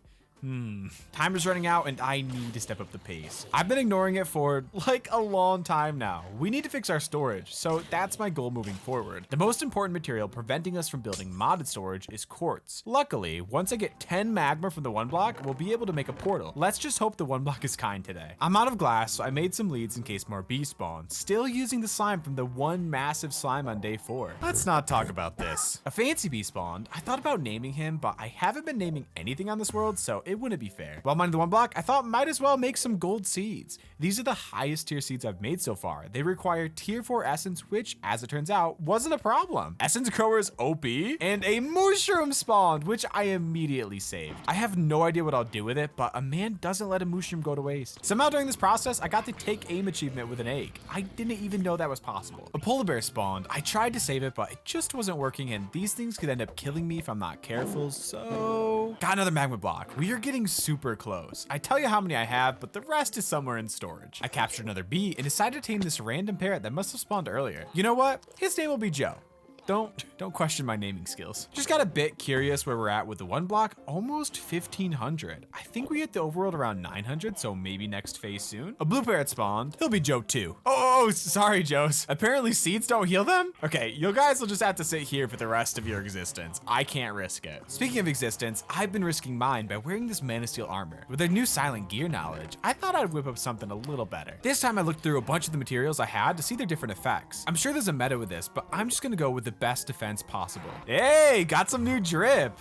Time is running out and I need to step up the pace. I've been ignoring it for like a long time now. We need to fix our storage, so that's my goal moving forward. The most important material preventing us from building modded storage is quartz. Luckily, once I get 10 magma from the one block, we'll be able to make a portal. Let's just hope the one block is kind today. I'm out of glass, so I made some leads in case more bees spawn, still using the slime from the one massive slime on day 4. Let's not talk about this. A fancy bee spawned. I thought about naming him, but I haven't been naming anything on this world, so it wouldn't be fair. While mining the one block, I thought might as well make some gold seeds. These are the highest tier seeds I've made so far. They require tier 4 essence, which, as it turns out, wasn't a problem. Essence growers OP, and a mushroom spawned, which I immediately saved. I have no idea what I'll do with it, but a man doesn't let a mushroom go to waste. Somehow during this process, I got the take aim achievement with an egg. I didn't even know that was possible. A polar bear spawned. I tried to save it, but it just wasn't working, and these things could end up killing me if I'm not careful, so... Got another magma block. We are getting super close. I tell you how many I have, but the rest is somewhere in storage. I captured another bee and decided to tame this random parrot that must have spawned earlier. You know what? His name will be Joe. Don't question my naming skills. Just got a bit curious where we're at with the one block. Almost 1500. I think we hit the overworld around 900, so maybe next phase soon. A blue parrot spawned. He'll be Joe too. Oh, sorry, Joes. Apparently seeds don't heal them? Okay, you guys will just have to sit here for the rest of your existence. I can't risk it. Speaking of existence, I've been risking mine by wearing this Man of Steel armor. With their new silent gear knowledge, I thought I'd whip up something a little better. This time I looked through a bunch of the materials I had to see their different effects. I'm sure there's a meta with this, but I'm just gonna go with the best defense possible. Hey, got some new drip.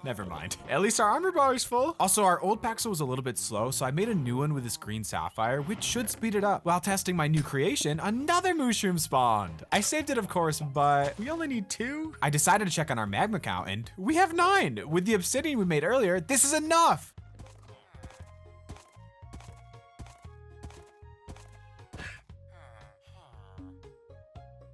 Never mind. At least our armor bar is full. Also, our old Paxel was a little bit slow, so I made a new one with this green sapphire, which should speed it up. While testing my new creation, another mushroom spawned. I saved it, of course, but we only need 2. I decided to check on our magma count, and we have 9. With the obsidian we made earlier, this is enough.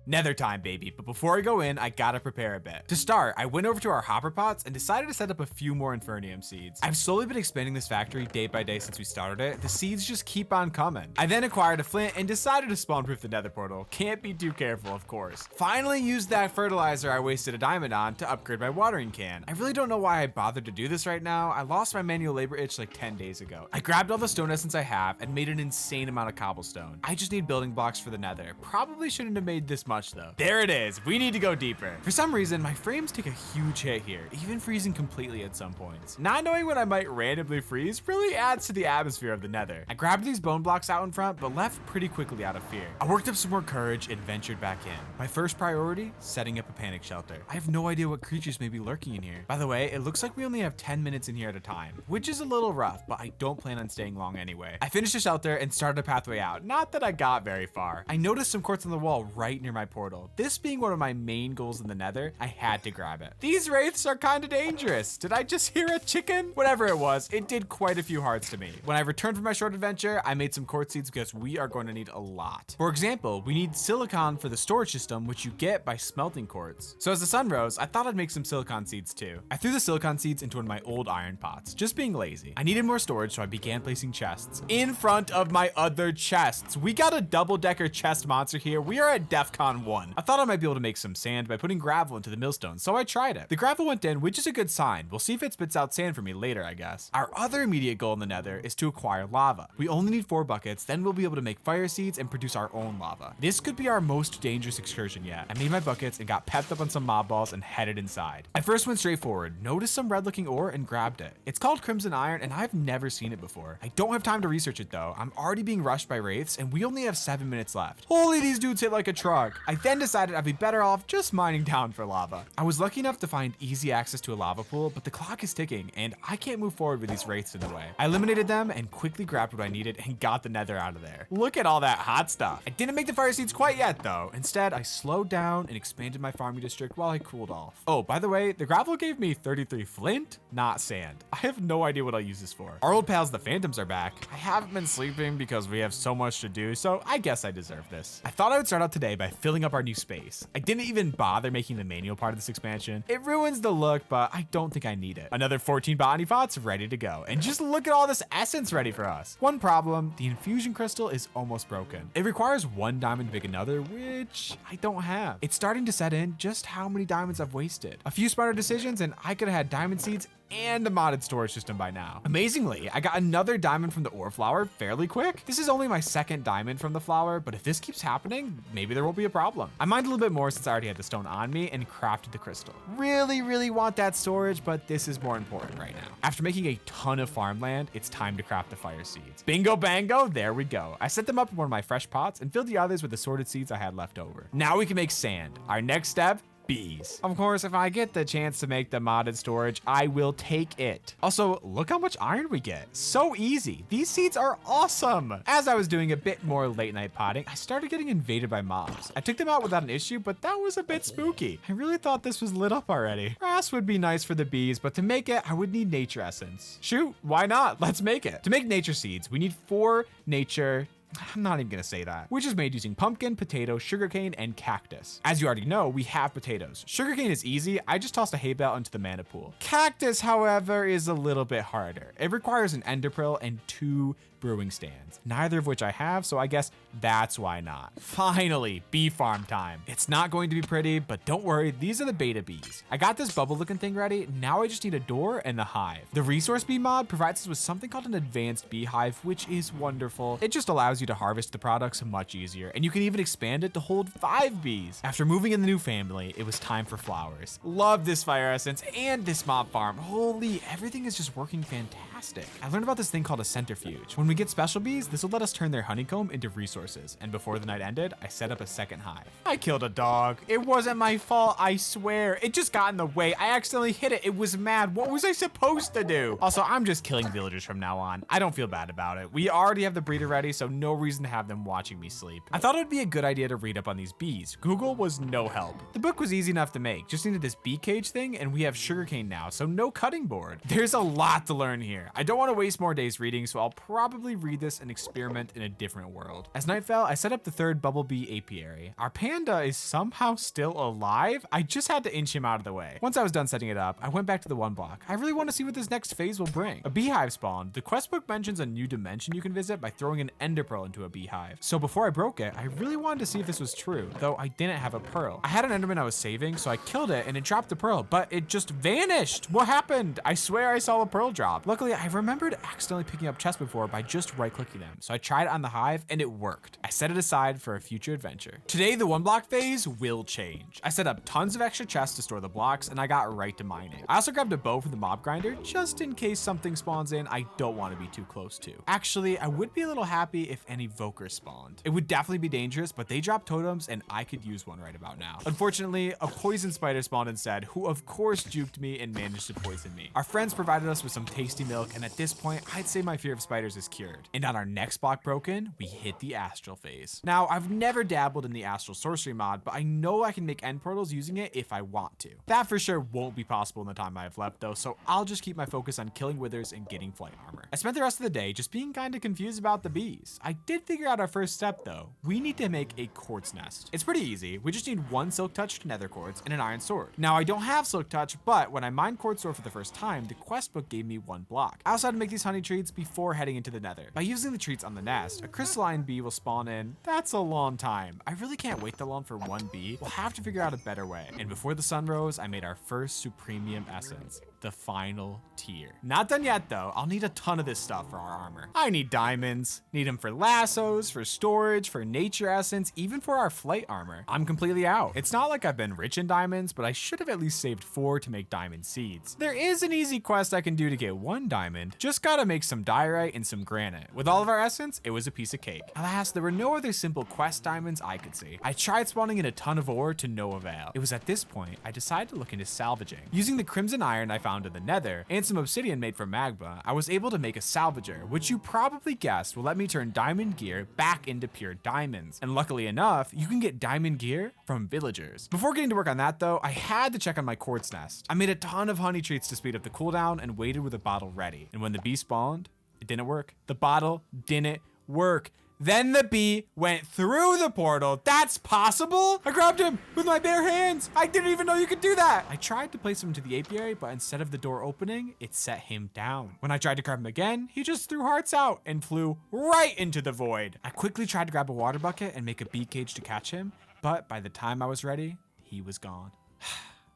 Nether time, baby, but before I go in, I gotta prepare a bit. To start, I went over to our hopper pots and decided to set up a few more Infernium seeds. I've slowly been expanding this factory day by day since we started it. The seeds just keep on coming. I then acquired a flint and decided to spawn proof the nether portal. Can't be too careful, of course. Finally used that fertilizer I wasted a diamond on to upgrade my watering can. I really don't know why I bothered to do this right now. I lost my manual labor itch like 10 days ago. I grabbed all the stone essence I have and made an insane amount of cobblestone. I just need building blocks for the nether. Probably shouldn't have made this much though. There it is. We need to go deeper. For some reason, my frames take a huge hit here, even freezing completely at some points. Not knowing when I might randomly freeze really adds to the atmosphere of the nether. I grabbed these bone blocks out in front, but left pretty quickly out of fear. I worked up some more courage and ventured back in. My first priority, setting up a panic shelter. I have no idea what creatures may be lurking in here. By the way, it looks like we only have 10 minutes in here at a time, which is a little rough, but I don't plan on staying long anyway. I finished the shelter and started a pathway out. Not that I got very far. I noticed some quartz on the wall right near my portal. This being one of my main goals in the nether, I had to grab it. These wraiths are kind of dangerous. Did I just hear a chicken? Whatever it was, it did quite a few hearts to me. When I returned from my short adventure, I made some quartz seeds because we are going to need a lot. For example, we need silicon for the storage system, which you get by smelting quartz. So as the sun rose, I thought I'd make some silicon seeds too. I threw the silicon seeds into one of my old iron pots, just being lazy. I needed more storage, so I began placing chests in front of my other chests. We got a double-decker chest monster here. We are at DEFCON 1. I thought I might be able to make some sand by putting gravel into the millstone, so I tried it. The gravel went in, which is a good sign. We'll see if it spits out sand for me later, I guess. Our other immediate goal in the nether is to acquire lava. We only need 4 buckets, then we'll be able to make fire seeds and produce our own lava. This could be our most dangerous excursion yet. I made my buckets and got pepped up on some mob balls and headed inside. I first went straight forward, noticed some red looking ore and grabbed it. It's called crimson iron and I've never seen it before. I don't have time to research it though. I'm already being rushed by wraiths and we only have 7 minutes left. Holy, these dudes hit like a truck. I then decided I'd be better off just mining down for lava. I was lucky enough to find easy access to a lava pool, but the clock is ticking and I can't move forward with these wraiths in the way. I eliminated them and quickly grabbed what I needed and got the nether out of there. Look at all that hot stuff. I didn't make the fire seeds quite yet though. Instead, I slowed down and expanded my farming district while I cooled off. Oh, by the way, the gravel gave me 33 flint, not sand. I have no idea what I'll use this for. Our old pals, the phantoms, are back. I haven't been sleeping because we have so much to do, so I guess I deserve this. I thought I would start out today by filling up our new space. I didn't even bother making the manual part of this expansion. It ruins the look, but I don't think I need it. Another 14 botany pots ready to go. And just look at all this essence ready for us. One problem, the infusion crystal is almost broken. It requires 1 diamond to make another, which I don't have. It's starting to set in just how many diamonds I've wasted. A few smarter decisions and I could have had diamond seeds and a modded storage system by now. Amazingly, I got another diamond from the ore flower fairly quick. This is only my 2nd diamond from the flower, but if this keeps happening, maybe there won't be a problem. I mined a little bit more since I already had the stone on me and crafted the crystal. Really want that storage, but this is more important right now. After making a ton of farmland, it's time to craft the fire seeds. Bingo bango, there we go. I set them up in one of my fresh pots and filled the others with the sorted seeds I had left over. Now we can make sand. Our next step, bees. Of course, if I get the chance to make the modded storage, I will take it. Also, look how much iron we get. So easy. These seeds are awesome. As I was doing a bit more late night potting, I started getting invaded by mobs. I took them out without an issue, but that was a bit spooky. I really thought this was lit up already. Grass would be nice for the bees, but to make it, I would need nature essence. Shoot, why not? Let's make it. To make nature seeds, we need 4 nature. I'm not even gonna say that. Which is made using pumpkin, potato, sugarcane, and cactus. As you already know, we have potatoes. Sugarcane is easy. I just tossed a hay bale into the mana pool. Cactus, however, is a little bit harder. It requires an ender pearl and 2 brewing stands, neither of which I have, so I guess that's why not. Finally, bee farm time. It's not going to be pretty, but don't worry, these are the beta bees. I got this bubble looking thing ready. Now I just need a door and the hive. The resource bee mod provides us with something called an advanced beehive, which is wonderful. It just allows you to harvest the products much easier, and you can even expand it to hold 5 bees. After moving in the new family, it was time for flowers. Love this fire essence and this mob farm. Holy, everything is just working fantastic. I learned about this thing called a centrifuge. When we get special bees, this will let us turn their honeycomb into resources. And before the night ended, I set up a 2nd hive. I killed a dog. It wasn't my fault, I swear. It just got in the way. I accidentally hit it. It was mad. What was I supposed to do? Also, I'm just killing villagers from now on. I don't feel bad about it. We already have the breeder ready, so no reason to have them watching me sleep. I thought it would be a good idea to read up on these bees. Google was no help. The book was easy enough to make. Just needed this bee cage thing, and we have sugarcane now, so no cutting board. There's a lot to learn here. I don't want to waste more days reading, so I'll probably read this and experiment in a different world. As night fell, I set up the 3rd bumblebee apiary. Our panda is somehow still alive. I just had to inch him out of the way. Once I was done setting it up, I went back to the 1 block. I really want to see what this next phase will bring. A beehive spawned. The quest book mentions a new dimension you can visit by throwing an ender pearl into a beehive. So before I broke it, I really wanted to see if this was true, though I didn't have a pearl. I had an enderman I was saving, so I killed it and it dropped the pearl, but it just vanished. What happened? I swear I saw a pearl drop. Luckily, I remembered accidentally picking up chests before by just right-clicking them, so I tried it on the hive and it worked. I set it aside for a future adventure. Today, the 1 block phase will change. I set up tons of extra chests to store the blocks and I got right to mining. I also grabbed a bow from the mob grinder just in case something spawns in I don't want to be too close to. Actually, I would be a little happy if any Vokers spawned. It would definitely be dangerous, but they drop totems and I could use one right about now. Unfortunately, a poison spider spawned instead, who of course juked me and managed to poison me. Our friends provided us with some tasty milk, and at this point, I'd say my fear of spiders is cured. And on our next block broken, we hit the astral phase. Now, I've never dabbled in the astral sorcery mod, but I know I can make end portals using it if I want to. That for sure won't be possible in the time I have left though, so I'll just keep my focus on killing withers and getting flight armor. I spent the rest of the day just being kind of confused about the bees. I did figure out our first step though. We need to make a quartz nest. It's pretty easy. We just need 1 silk touched nether quartz and an iron sword. Now, I don't have silk touch, but when I mined quartz ore for the first time, the quest book gave me 1 block. I also had to make these honey treats before heading into the nether. By using the treats on the nest, a crystalline bee will spawn in. That's a long time. I really can't wait that long for 1 bee. We'll have to figure out a better way. And before the sun rose, I made our first supremium essence. the final tier. Not done yet though. I'll need a ton of this stuff for our armor. I need diamonds, need them for lassos, for storage, for nature essence, even for our flight armor. I'm completely out. It's not like I've been rich in diamonds, but I should have at least saved 4 to make diamond seeds. There is an easy quest I can do to get 1 diamond. Just gotta make some diorite and some granite. With all of our essence, it was a piece of cake. Alas, there were no other simple quest diamonds I could see. I tried spawning in a ton of ore to no avail. It was at this point I decided to look into salvaging. Using the crimson iron I found in the nether and some obsidian made from magma, I was able to make a salvager, which you probably guessed will let me turn diamond gear back into pure diamonds. And luckily enough, you can get diamond gear from villagers. Before getting to work on that though, I had to check on my quartz nest. I made a ton of honey treats to speed up the cooldown and waited with a bottle ready. And when the bee spawned, it didn't work. The bottle didn't work. Then the bee went through the portal. That's possible? I grabbed him with my bare hands. I didn't even know you could do that. I tried to place him into the apiary, but instead of the door opening, it set him down. When I tried to grab him again, he just threw hearts out and flew right into the void. I quickly tried to grab a water bucket and make a bee cage to catch him, but by the time I was ready, he was gone.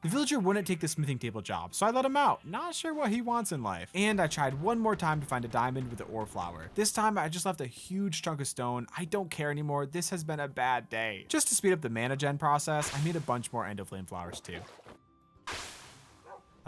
The villager wouldn't take the smithing table job, so I let him out, not sure what he wants in life. And I tried one more time to find a diamond with the ore flower. This time I just left a huge chunk of stone. I don't care anymore, this has been a bad day. Just to speed up the mana gen process, I made a bunch more endoflame flowers too.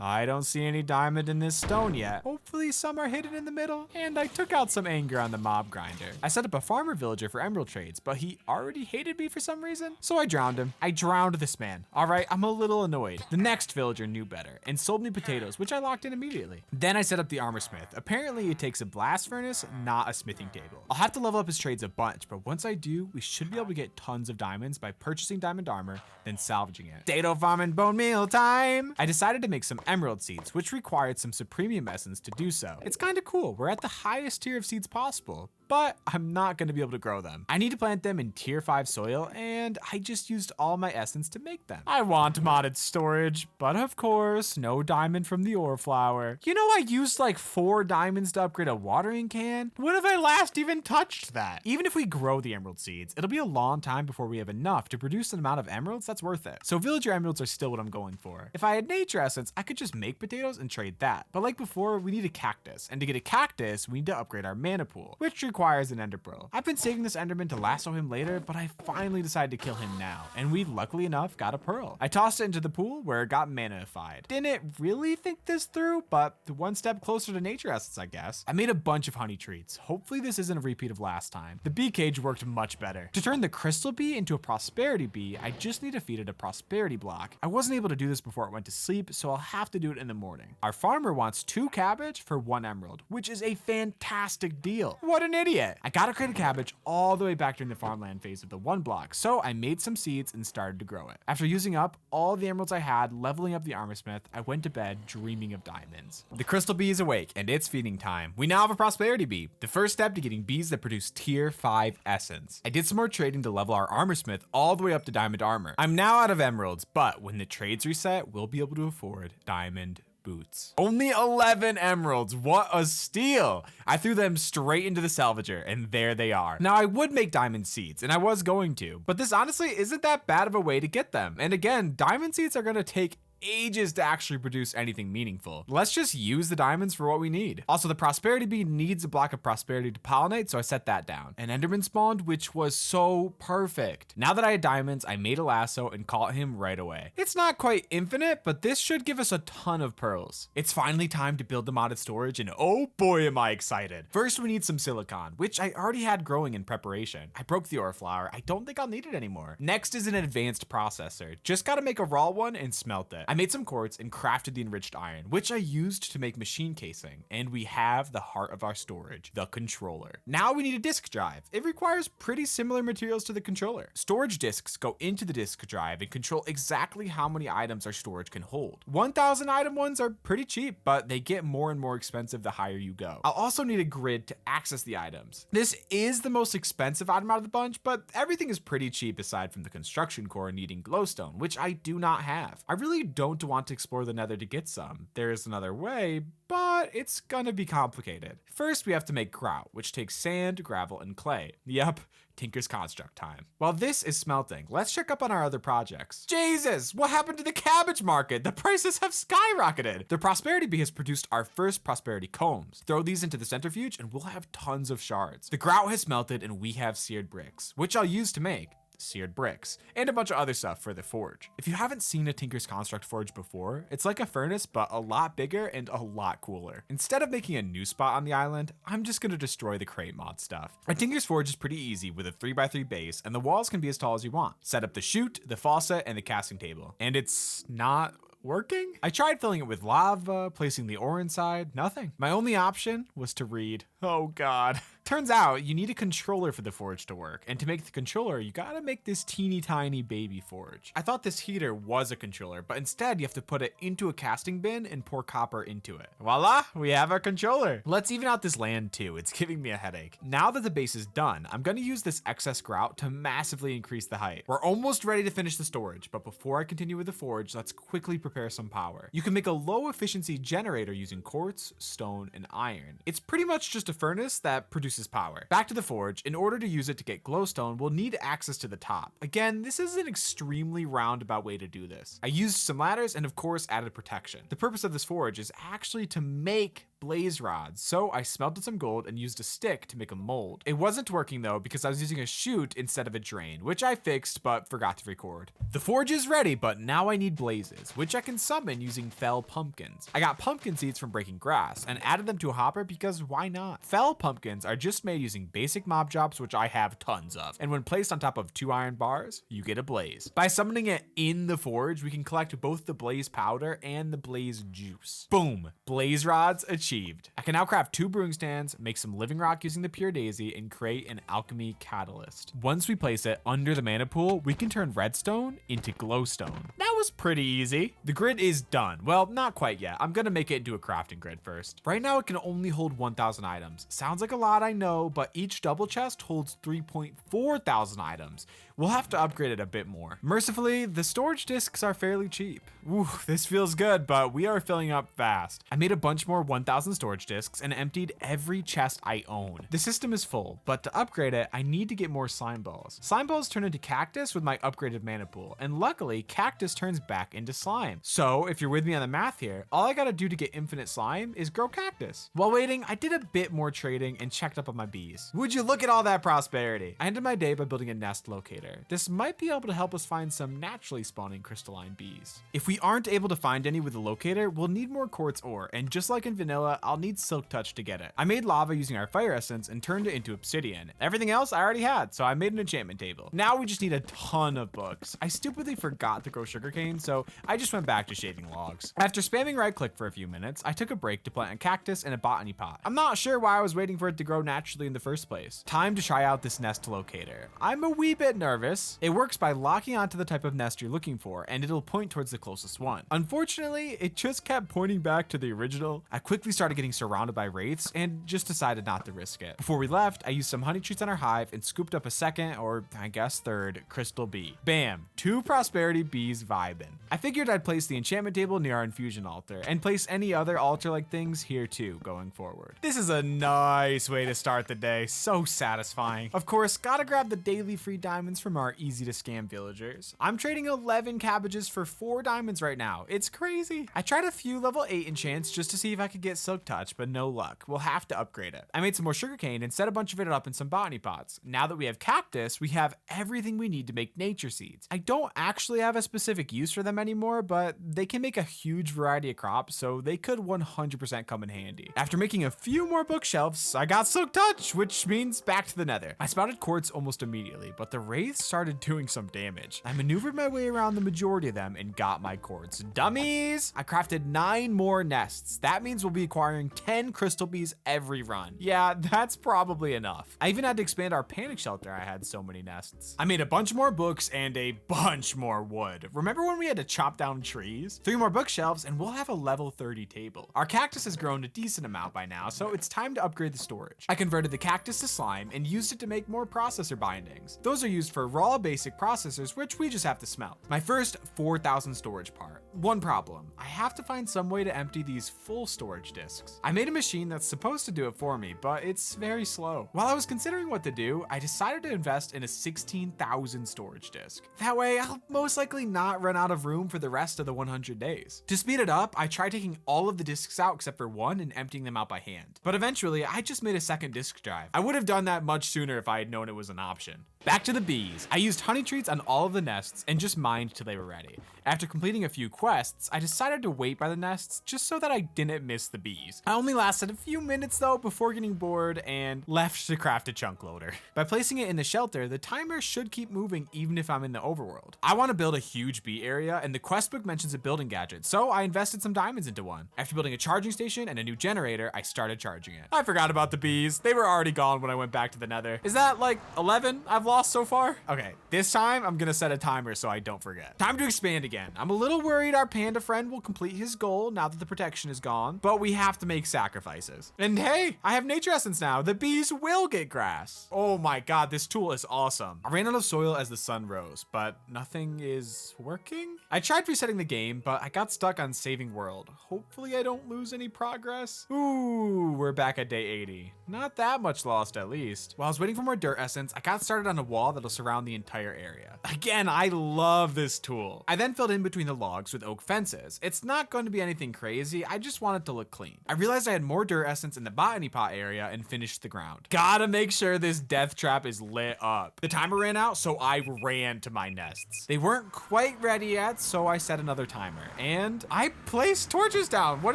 I don't see any diamond in this stone yet. Hopefully some are hidden in the middle. And I took out some anger on the mob grinder. I set up a farmer villager for emerald trades, but he already hated me for some reason. So I drowned him. I drowned this man. All right, I'm a little annoyed. The next villager knew better and sold me potatoes, which I locked in immediately. Then I set up the armor smith. Apparently it takes a blast furnace, not a smithing table. I'll have to level up his trades a bunch, but once I do, we should be able to get tons of diamonds by purchasing diamond armor, then salvaging it. Potato farm and bone meal time. I decided to make some emerald seeds, which required some supremium essence to do so. It's kind of cool. We're at the highest tier of seeds possible, but I'm not going to be able to grow them. I need to plant them in tier 5 soil, and I just used all my essence to make them. I want modded storage, but of course, no diamond from the ore flower. You know, I used like 4 diamonds to upgrade a watering can. When have I last even touched that? Even if we grow the emerald seeds, it'll be a long time before we have enough to produce an amount of emeralds that's worth it. So villager emeralds are still what I'm going for. If I had nature essence, I could just make potatoes and trade that. But like before, we need a cactus, and to get a cactus, we need to upgrade our mana pool, which requires an ender pearl. I've been saving this enderman to lasso him later, but I finally decided to kill him now, and we luckily enough got a pearl. I tossed it into the pool where it got manaified. Didn't really think this through, but one step closer to nature essence, I guess. I made a bunch of honey treats. Hopefully this isn't a repeat of last time. The bee cage worked much better. To turn the crystal bee into a prosperity bee, I just need to feed it a prosperity block. I wasn't able to do this before it went to sleep, so I'll have to do it in the morning. Our farmer wants 2 cabbage for 1 emerald, which is a fantastic deal. What an idiot. I gotta create a cabbage all the way back during the farmland phase of the 1 block, so I made some seeds and started to grow it. After using up all the emeralds I had, leveling up the armor smith, I went to bed dreaming of diamonds. The crystal bee is awake and it's feeding time. We now have a prosperity bee, the first step to getting bees that produce tier 5 essence. I did some more trading to level our armor smith all the way up to diamond armor. I'm now out of emeralds, but when the trades reset, we'll be able to afford diamond boots. Only 11 emeralds. What a steal. I threw them straight into the salvager and there they are. Now I would make diamond seeds and I was going to, but this honestly isn't that bad of a way to get them. And again, diamond seeds are going to take ages to actually produce anything meaningful. Let's just use the diamonds for what we need. Also, the prosperity bee needs a block of prosperity to pollinate, so I set that down. An enderman spawned, which was so perfect. Now that I had diamonds, I made a lasso and caught him right away. It's not quite infinite, but this should give us a ton of pearls. It's finally time to build the modded storage, and oh boy am I excited. First, we need some silicon, which I already had growing in preparation. I broke the ore flower. I don't think I'll need it anymore. Next is an advanced processor. Just gotta make a raw one and smelt it. I made some quartz and crafted the enriched iron, which I used to make machine casing, and we have the heart of our storage, the controller. Now we need a disk drive. It requires pretty similar materials to the controller. Storage disks go into the disk drive and control exactly how many items our storage can hold. 1,000 item ones are pretty cheap, but they get more and more expensive the higher you go. I'll also need a grid to access the items. This is the most expensive item out of the bunch, but everything is pretty cheap aside from the construction core needing glowstone, which I do not have. I really don't want to explore the nether to get some, there is another way, but it's gonna be complicated. First, we have to make grout, which takes sand, gravel, and clay. Yep, Tinker's Construct time. While this is smelting, let's check up on our other projects. Jesus, what happened to the cabbage market? The prices have skyrocketed. The prosperity bee has produced our first prosperity combs. Throw these into the centrifuge and we'll have tons of shards. The grout has melted and we have seared bricks, which I'll use to make seared bricks, and a bunch of other stuff for the forge. If you haven't seen a Tinker's Construct forge before, it's like a furnace, but a lot bigger and a lot cooler. Instead of making a new spot on the island, I'm just gonna destroy the crate mod stuff. A Tinker's forge is pretty easy with a 3x3 base, and the walls can be as tall as you want. Set up the chute, the faucet, and the casting table. And it's not working? I tried filling it with lava, placing the ore inside, nothing. My only option was to read. Oh God. Turns out you need a controller for the forge to work, and to make the controller, you gotta make this teeny tiny baby forge. I thought this heater was a controller, but instead you have to put it into a casting bin and pour copper into it. Voila, we have our controller. Let's even out this land too, it's giving me a headache. Now that the base is done, I'm gonna use this excess grout to massively increase the height. We're almost ready to finish the storage, but before I continue with the forge, let's quickly prepare some power. You can make a low efficiency generator using quartz, stone, and iron. It's pretty much just a furnace that produces power. Back to the forge. In order to use it to get glowstone, we'll need access to the top. Again, this is an extremely roundabout way to do this. I used some ladders and of course added protection. The purpose of this forge is actually to make blaze rods, so I smelted some gold and used a stick to make a mold. It wasn't working though because I was using a chute instead of a drain, which I fixed but forgot to record. The forge is ready, but now I need blazes, which I can summon using fell pumpkins. I got pumpkin seeds from breaking grass and added them to a hopper because why not? Fell pumpkins are just made using basic mob jobs, which I have tons of, and when placed on top of 2 iron bars, you get a blaze. By summoning it in the forge, we can collect both the blaze powder and the blaze juice. Boom, blaze rods achieved. I can now craft 2 brewing stands, make some living rock using the pure daisy, and create an alchemy catalyst. Once we place it under the mana pool, we can turn redstone into glowstone. That was pretty easy. The grid is done. Well, not quite yet. I'm gonna make it into a crafting grid first. Right now it can only hold 1,000 items. Sounds like a lot, I know, but each double chest holds 3.4 thousand items. We'll have to upgrade it a bit more. Mercifully, the storage discs are fairly cheap. Ooh, this feels good, but we are filling up fast. I made a bunch more 1,000 storage discs and emptied every chest I own. The system is full, but to upgrade it, I need to get more slime balls. Slime balls turn into cactus with my upgraded mana pool, and luckily, cactus turns back into slime. So if you're with me on the math here, all I gotta do to get infinite slime is grow cactus. While waiting, I did a bit more trading and checked up on my bees. Would you look at all that prosperity? I ended my day by building a nest locator. This might be able to help us find some naturally spawning crystalline bees. If we aren't able to find any with the locator, we'll need more quartz ore, and just like in vanilla, I'll need silk touch to get it. I made lava using our fire essence and turned it into obsidian. Everything else I already had, so I made an enchantment table. Now we just need a ton of books. I stupidly forgot to grow sugarcane, so I just went back to shaving logs. After spamming right click for a few minutes, I took a break to plant a cactus in a botany pot. I'm not sure why I was waiting for it to grow naturally in the first place. Time to try out this nest locator. I'm a wee bit nervous. It works by locking onto the type of nest you're looking for, and it'll point towards the closest one. Unfortunately, it just kept pointing back to the original. I quickly started getting surrounded by wraiths and just decided not to risk it. Before we left, I used some honey treats on our hive and scooped up a second, or I guess third, crystal bee. Bam, 2 prosperity bees vibing. I figured I'd place the enchantment table near our infusion altar and place any other altar-like things here too going forward. This is a nice way to start the day, so satisfying. Of course, gotta grab the daily free diamonds from our easy to scam villagers. I'm trading 11 cabbages for 4 diamonds right now. It's crazy. I tried a few level 8 enchants just to see if I could get silk touch, but no luck. We'll have to upgrade it. I made some more sugarcane and set a bunch of it up in some botany pots. Now that we have cactus, we have everything we need to make nature seeds. I don't actually have a specific use for them anymore, but they can make a huge variety of crops, so they could 100% come in handy. After making a few more bookshelves, I got silk touch, which means back to the nether. I spotted quartz almost immediately, but the wraiths started doing some damage. I maneuvered my way around the majority of them and got my quartz. Dummies! I crafted 9 more nests. That means we'll be acquiring 10 crystal bees every run. Yeah, that's probably enough. I even had to expand our panic shelter. I had so many nests. I made a bunch more books and a bunch more wood. Remember when we had to chop down trees? 3 more bookshelves and we'll have a level 30 table. Our cactus has grown a decent amount by now, so it's time to upgrade the storage. I converted the cactus to slime and used it to make more processor bindings. Those are used for for raw basic processors, which we just have to smelt. My first 4,000 storage part. One problem, I have to find some way to empty these full storage disks. I made a machine that's supposed to do it for me, but it's very slow. While I was considering what to do, I decided to invest in a 16,000 storage disk. That way, I'll most likely not run out of room for the rest of the 100 days. To speed it up, I tried taking all of the disks out except for one and emptying them out by hand. But eventually, I just made a second disk drive. I would have done that much sooner if I had known it was an option. Back to the bees. I used honey treats on all of the nests and just mined till they were ready. After completing a few quests, I decided to wait by the nests just so that I didn't miss the bees. I only lasted a few minutes though before getting bored and left to craft a chunk loader. By placing it in the shelter, the timer should keep moving even if I'm in the overworld. I want to build a huge bee area and the quest book mentions a building gadget, so I invested some diamonds into one. After building a charging station and a new generator, I started charging it. I forgot about the bees. They were already gone when I went back to the nether. Is that like 11 I've lost so far? Okay, this time I'm gonna set a timer so I don't forget. Time to expand again. I'm a little worried our panda friend will complete his goal now that the protection is gone, but we have to make sacrifices. And hey, I have nature essence now. The bees will get grass. Oh my god, this tool is awesome. I ran out of soil as the sun rose, but nothing is working? I tried resetting the game, but I got stuck on saving world. Hopefully I don't lose any progress. Ooh, we're back at day 80. Not that much lost at least. While I was waiting for more dirt essence, I got started on a wall that'll surround the entire area. Again, I love this tool. I then filled in between the logs with oak fences. It's not going to be anything crazy, I just want it to look clean. I realized I had more dirt essence in the botany pot area and finished the ground. Gotta make sure this death trap is lit up. The timer ran out, so I ran to my nests. They weren't quite ready yet, so I set another timer. And I placed torches down. What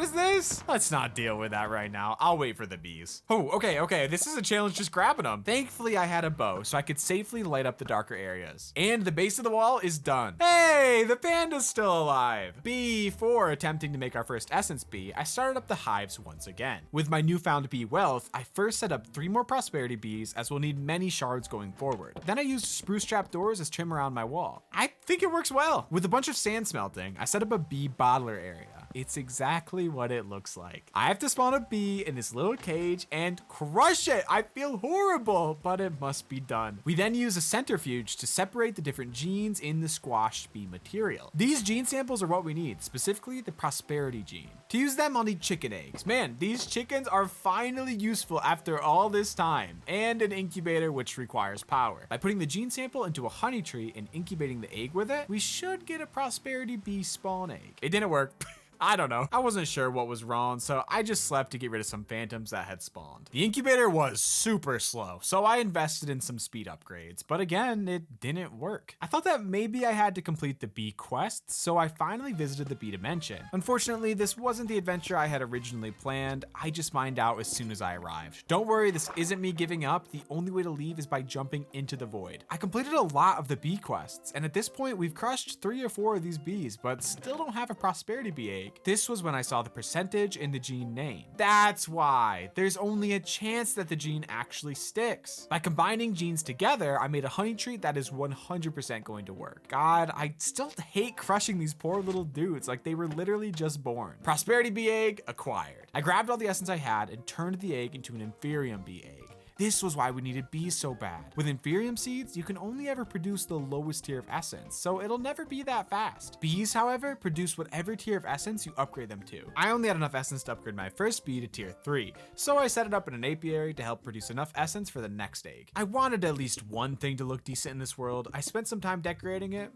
is this? Let's not deal with that right now. I'll wait for the bees. Oh, okay. This is a challenge just grabbing them. Thankfully, I had a bow, so I could safely light up the darker areas. And the base of the wall is done. Hey, the panda's still alive. Before attempting to make our first essence bee, I started up the hives once again. With my newfound bee wealth, I first set up 3 more prosperity bees as we'll need many shards going forward. Then I used spruce trap doors as trim around my wall. I think it works well. With a bunch of sand smelting, I set up a bee bottler area. It's exactly what it looks like. I have to spawn a bee in this little cage and crush it. I feel horrible, but it must be done. We then use a centrifuge to separate the different genes in the squashed bee material. These gene samples are what we need, specifically the prosperity gene. To use them, I'll need chicken eggs. Man, these chickens are finally useful after all this time, and an incubator which requires power. By putting the gene sample into a honey tree and incubating the egg with it, we should get a prosperity bee spawn egg. It didn't work. I don't know. I wasn't sure what was wrong, so I just slept to get rid of some phantoms that had spawned. The incubator was super slow, so I invested in some speed upgrades, but again, it didn't work. I thought that maybe I had to complete the bee quest, so I finally visited the bee dimension. Unfortunately, this wasn't the adventure I had originally planned. I just mined out as soon as I arrived. Don't worry, this isn't me giving up. The only way to leave is by jumping into the void. I completed a lot of the bee quests, and at this point, we've crushed 3 or 4 of these bees, but still don't have a prosperity bee egg. This was when I saw the percentage in the gene name. That's why. There's only a chance that the gene actually sticks. By combining genes together, I made a honey treat that is 100% going to work. God, I still hate crushing these poor little dudes, like they were literally just born. Prosperity bee egg acquired. I grabbed all the essence I had and turned the egg into an Inferium bee egg. This was why we needed bees so bad. With Inferium seeds, you can only ever produce the lowest tier of essence, so it'll never be that fast. Bees, however, produce whatever tier of essence you upgrade them to. I only had enough essence to upgrade my first bee to tier 3, so I set it up in an apiary to help produce enough essence for the next egg. I wanted at least one thing to look decent in this world. I spent some time decorating it.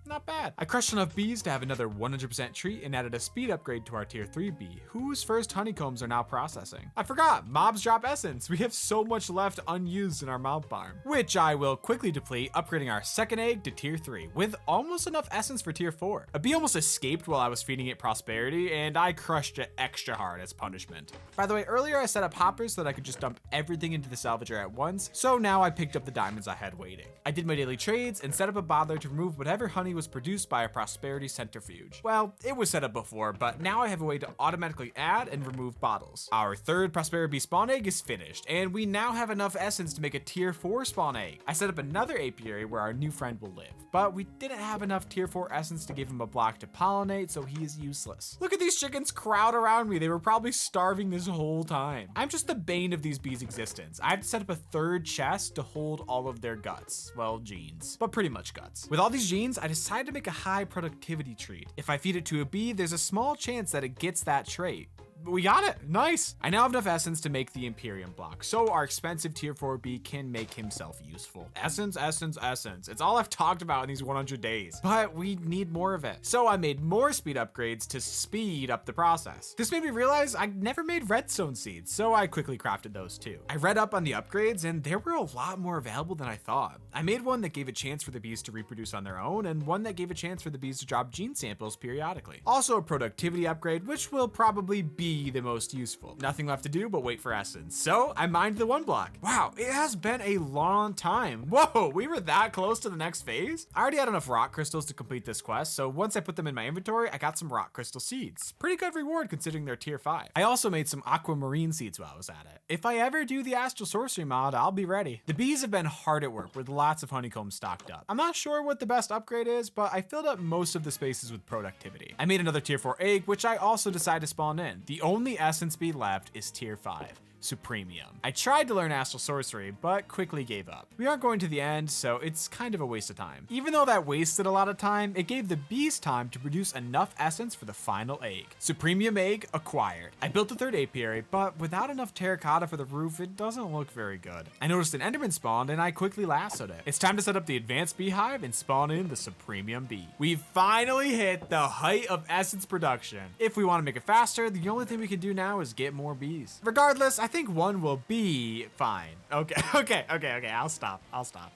Not bad. I crushed enough bees to have another 100% treat and added a speed upgrade to our tier 3 bee, whose first honeycombs are now processing. I forgot, mobs drop essence. We have so much left unused in our mob farm, which I will quickly deplete, upgrading our second egg to tier 3 with almost enough essence for tier 4. A bee almost escaped while I was feeding it prosperity, and I crushed it extra hard as punishment. By the way, earlier I set up hoppers so that I could just dump everything into the salvager at once, so now I picked up the diamonds I had waiting. I did my daily trades and set up a bottler to remove whatever honey honey was produced by a prosperity centrifuge. Well, it was set up before, but now I have a way to automatically add and remove bottles. Our third prosperity bee spawn egg is finished, and we now have enough essence to make a tier 4 spawn egg. I set up another apiary where our new friend will live, but we didn't have enough tier 4 essence to give him a block to pollinate, so he is useless. Look at these chickens crowd around me. They were probably starving this whole time. I'm just the bane of these bees' existence. I have to set up a third chest to hold all of their guts. Well, genes, but pretty much guts. With all these genes, I decided to make a high productivity trait. If I feed it to a bee, there's a small chance that it gets that trait. We got it, nice. I now have enough essence to make the Imperium block, so our expensive tier 4 bee can make himself useful. Essence, essence, essence. It's all I've talked about in these 100 days, but we need more of it. So I made more speed upgrades to speed up the process. This made me realize I never made redstone seeds, so I quickly crafted those too. I read up on the upgrades and there were a lot more available than I thought. I made one that gave a chance for the bees to reproduce on their own and one that gave a chance for the bees to drop gene samples periodically. Also a productivity upgrade, which will probably be the most useful. Nothing left to do but wait for essence. So I mined the 1 block. Wow, it has been a long time. Whoa, we were that close to the next phase? I already had enough rock crystals to complete this quest, so once I put them in my inventory, I got some rock crystal seeds. Pretty good reward considering they're tier 5. I also made some aquamarine seeds while I was at it. If I ever do the astral sorcery mod, I'll be ready. The bees have been hard at work with lots of honeycombs stocked up. I'm not sure what the best upgrade is, but I filled up most of the spaces with productivity. I made another tier 4 egg, which I also decided to spawn in. The only essence bee left is tier 5. Supremium. I tried to learn astral sorcery, but quickly gave up. We aren't going to the end, so it's kind of a waste of time. Even though that wasted a lot of time, it gave the bees time to produce enough essence for the final egg. Supremium egg acquired. I built the third apiary, but without enough terracotta for the roof, it doesn't look very good. I noticed an enderman spawned and I quickly lassoed it. It's time to set up the advanced beehive and spawn in the Supremium bee. We've finally hit the height of essence production. If we want to make it faster, the only thing we can do now is get more bees. Regardless, I think 1 will be fine. Okay, I'll stop.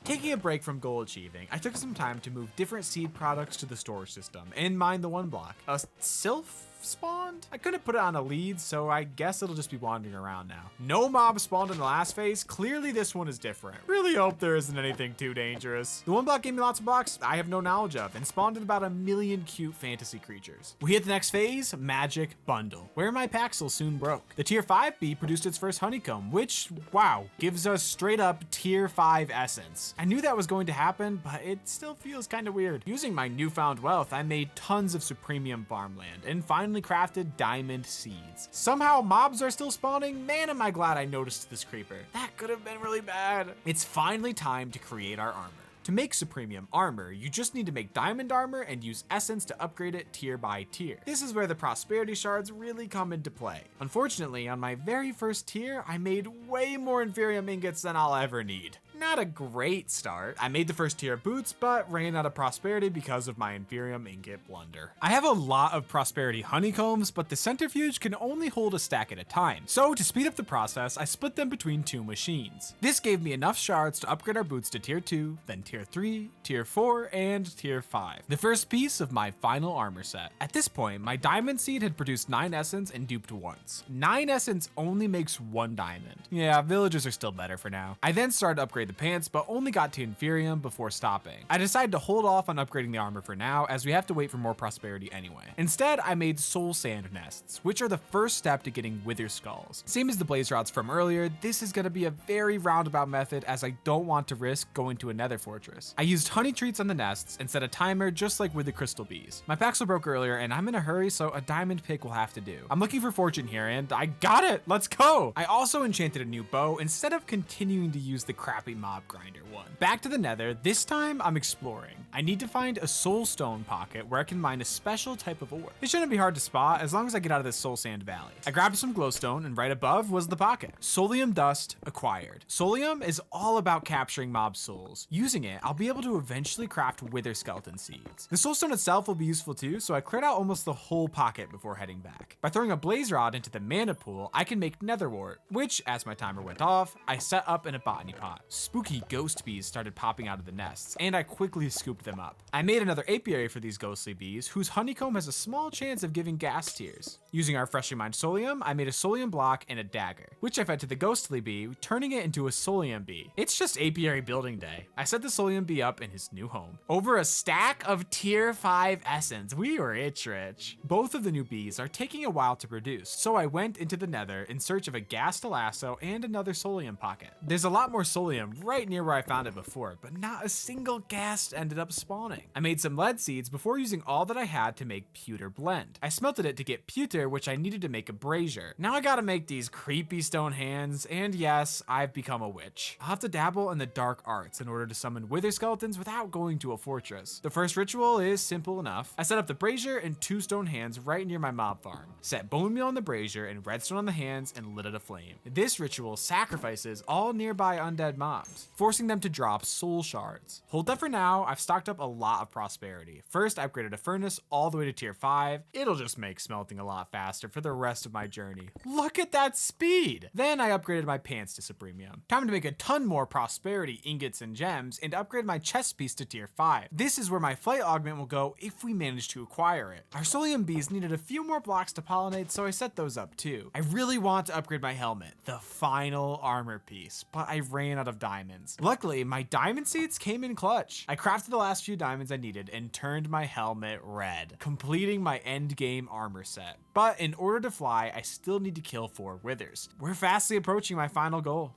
Taking a break from goal achieving, I took some time to move different seed products to the storage system and mine the 1 block. A sylph spawned? I couldn't put it on a lead, so I guess it'll just be wandering around now. No mob spawned in the last phase. Clearly this one is different. Really hope there isn't anything too dangerous. The 1 block gave me lots of blocks I have no knowledge of and spawned in about 1 million cute fantasy creatures. We hit the next phase, magic bundle, where my Paxel soon broke. The tier 5 bee produced its first honeycomb, which, wow, gives us straight up tier 5 essence. I knew that was going to happen, but it still feels kind of weird. Using my newfound wealth, I made tons of Supremium farmland and finally crafted diamond seeds. Somehow mobs are still spawning. Man, am I glad I noticed this creeper. That could have been really bad. It's finally time to create our armor. To make Supremium armor, you just need to make diamond armor and use essence to upgrade it tier by tier. This is where the prosperity shards really come into play. Unfortunately, on my very first tier, I made way more Inferium ingots than I'll ever need. Not a great start. I made the first tier of boots, but ran out of prosperity because of my Inferium ingot blunder. I have a lot of prosperity honeycombs, but the centrifuge can only hold a stack at a time. So to speed up the process, I split them between 2 machines. This gave me enough shards to upgrade our boots to tier 2, then tier 3, tier 4, and tier 5. The first piece of my final armor set. At this point, my diamond seed had produced 9 essence and duped once. 9 essence only makes 1 diamond. Yeah, villagers are still better for now. I then started to upgrade the pants, but only got to Inferium before stopping. I decided to hold off on upgrading the armor for now, as we have to wait for more prosperity anyway. Instead, I made soul sand nests, which are the first step to getting wither skulls. Same as the blaze rods from earlier, this is going to be a very roundabout method as I don't want to risk going to a nether fortress. I used honey treats on the nests and set a timer just like with the crystal bees. My Paxel broke earlier and I'm in a hurry, so a diamond pick will have to do. I'm looking for fortune here and I got it! Let's go! I also enchanted a new bow instead of continuing to use the crappy mob grinder one. Back to the nether, this time I'm exploring. I need to find a soul stone pocket where I can mine a special type of ore. It shouldn't be hard to spot as long as I get out of this soul sand valley. I grabbed some glowstone and right above was the pocket. Soulium dust acquired. Soulium is all about capturing mob souls. Using it, I'll be able to eventually craft wither skeleton seeds. The soulstone itself will be useful too, so I cleared out almost the whole pocket before heading back. By throwing a blaze rod into the mana pool, I can make nether wart, which, as my timer went off, I set up in a botany pot. spooky ghost bees started popping out of the nests, and I quickly scooped them up. I made another apiary for these ghostly bees, whose honeycomb has a small chance of giving gas tears. Using our freshly mined solium, I made a solium block and a dagger, which I fed to the ghostly bee, turning it into a solium bee. It's just apiary building day. I set the solium bee up in his new home. Over a stack of tier 5 essence. We were itch rich. Both of the new bees are taking a while to produce, so I went into the nether in search of a gas to lasso and another solium pocket. There's a lot more solium right near where I found it before, but not a single ghast ended up spawning. I made some lead seeds before using all that I had to make pewter blend. I smelted it to get pewter, which I needed to make a brazier. Now I gotta make these creepy stone hands, and yes, I've become a witch. I'll have to dabble in the dark arts in order to summon wither skeletons without going to a fortress. The first ritual is simple enough. I set up the brazier and 2 stone hands right near my mob farm. Set bone meal on the brazier and redstone on the hands and lit it aflame. This ritual sacrifices all nearby undead mobs, forcing them to drop soul shards. Hold that for now. I've stocked up a lot of prosperity. First, I upgraded a furnace all the way to tier 5. It'll just make smelting a lot faster for the rest of my journey. Look at that speed! Then I upgraded my pants to supremium. Time to make a ton more prosperity ingots and gems and upgrade my chest piece to tier 5. This is where my flight augment will go if we manage to acquire it. Our solium bees needed a few more blocks to pollinate, so I set those up too. I really want to upgrade my helmet, the final armor piece, but I ran out of diamonds. Luckily, my diamond seeds came in clutch. I crafted the last few diamonds I needed and turned my helmet red, completing my end game armor set. But in order to fly, I still need to kill 4 withers. We're fastly approaching my final goal.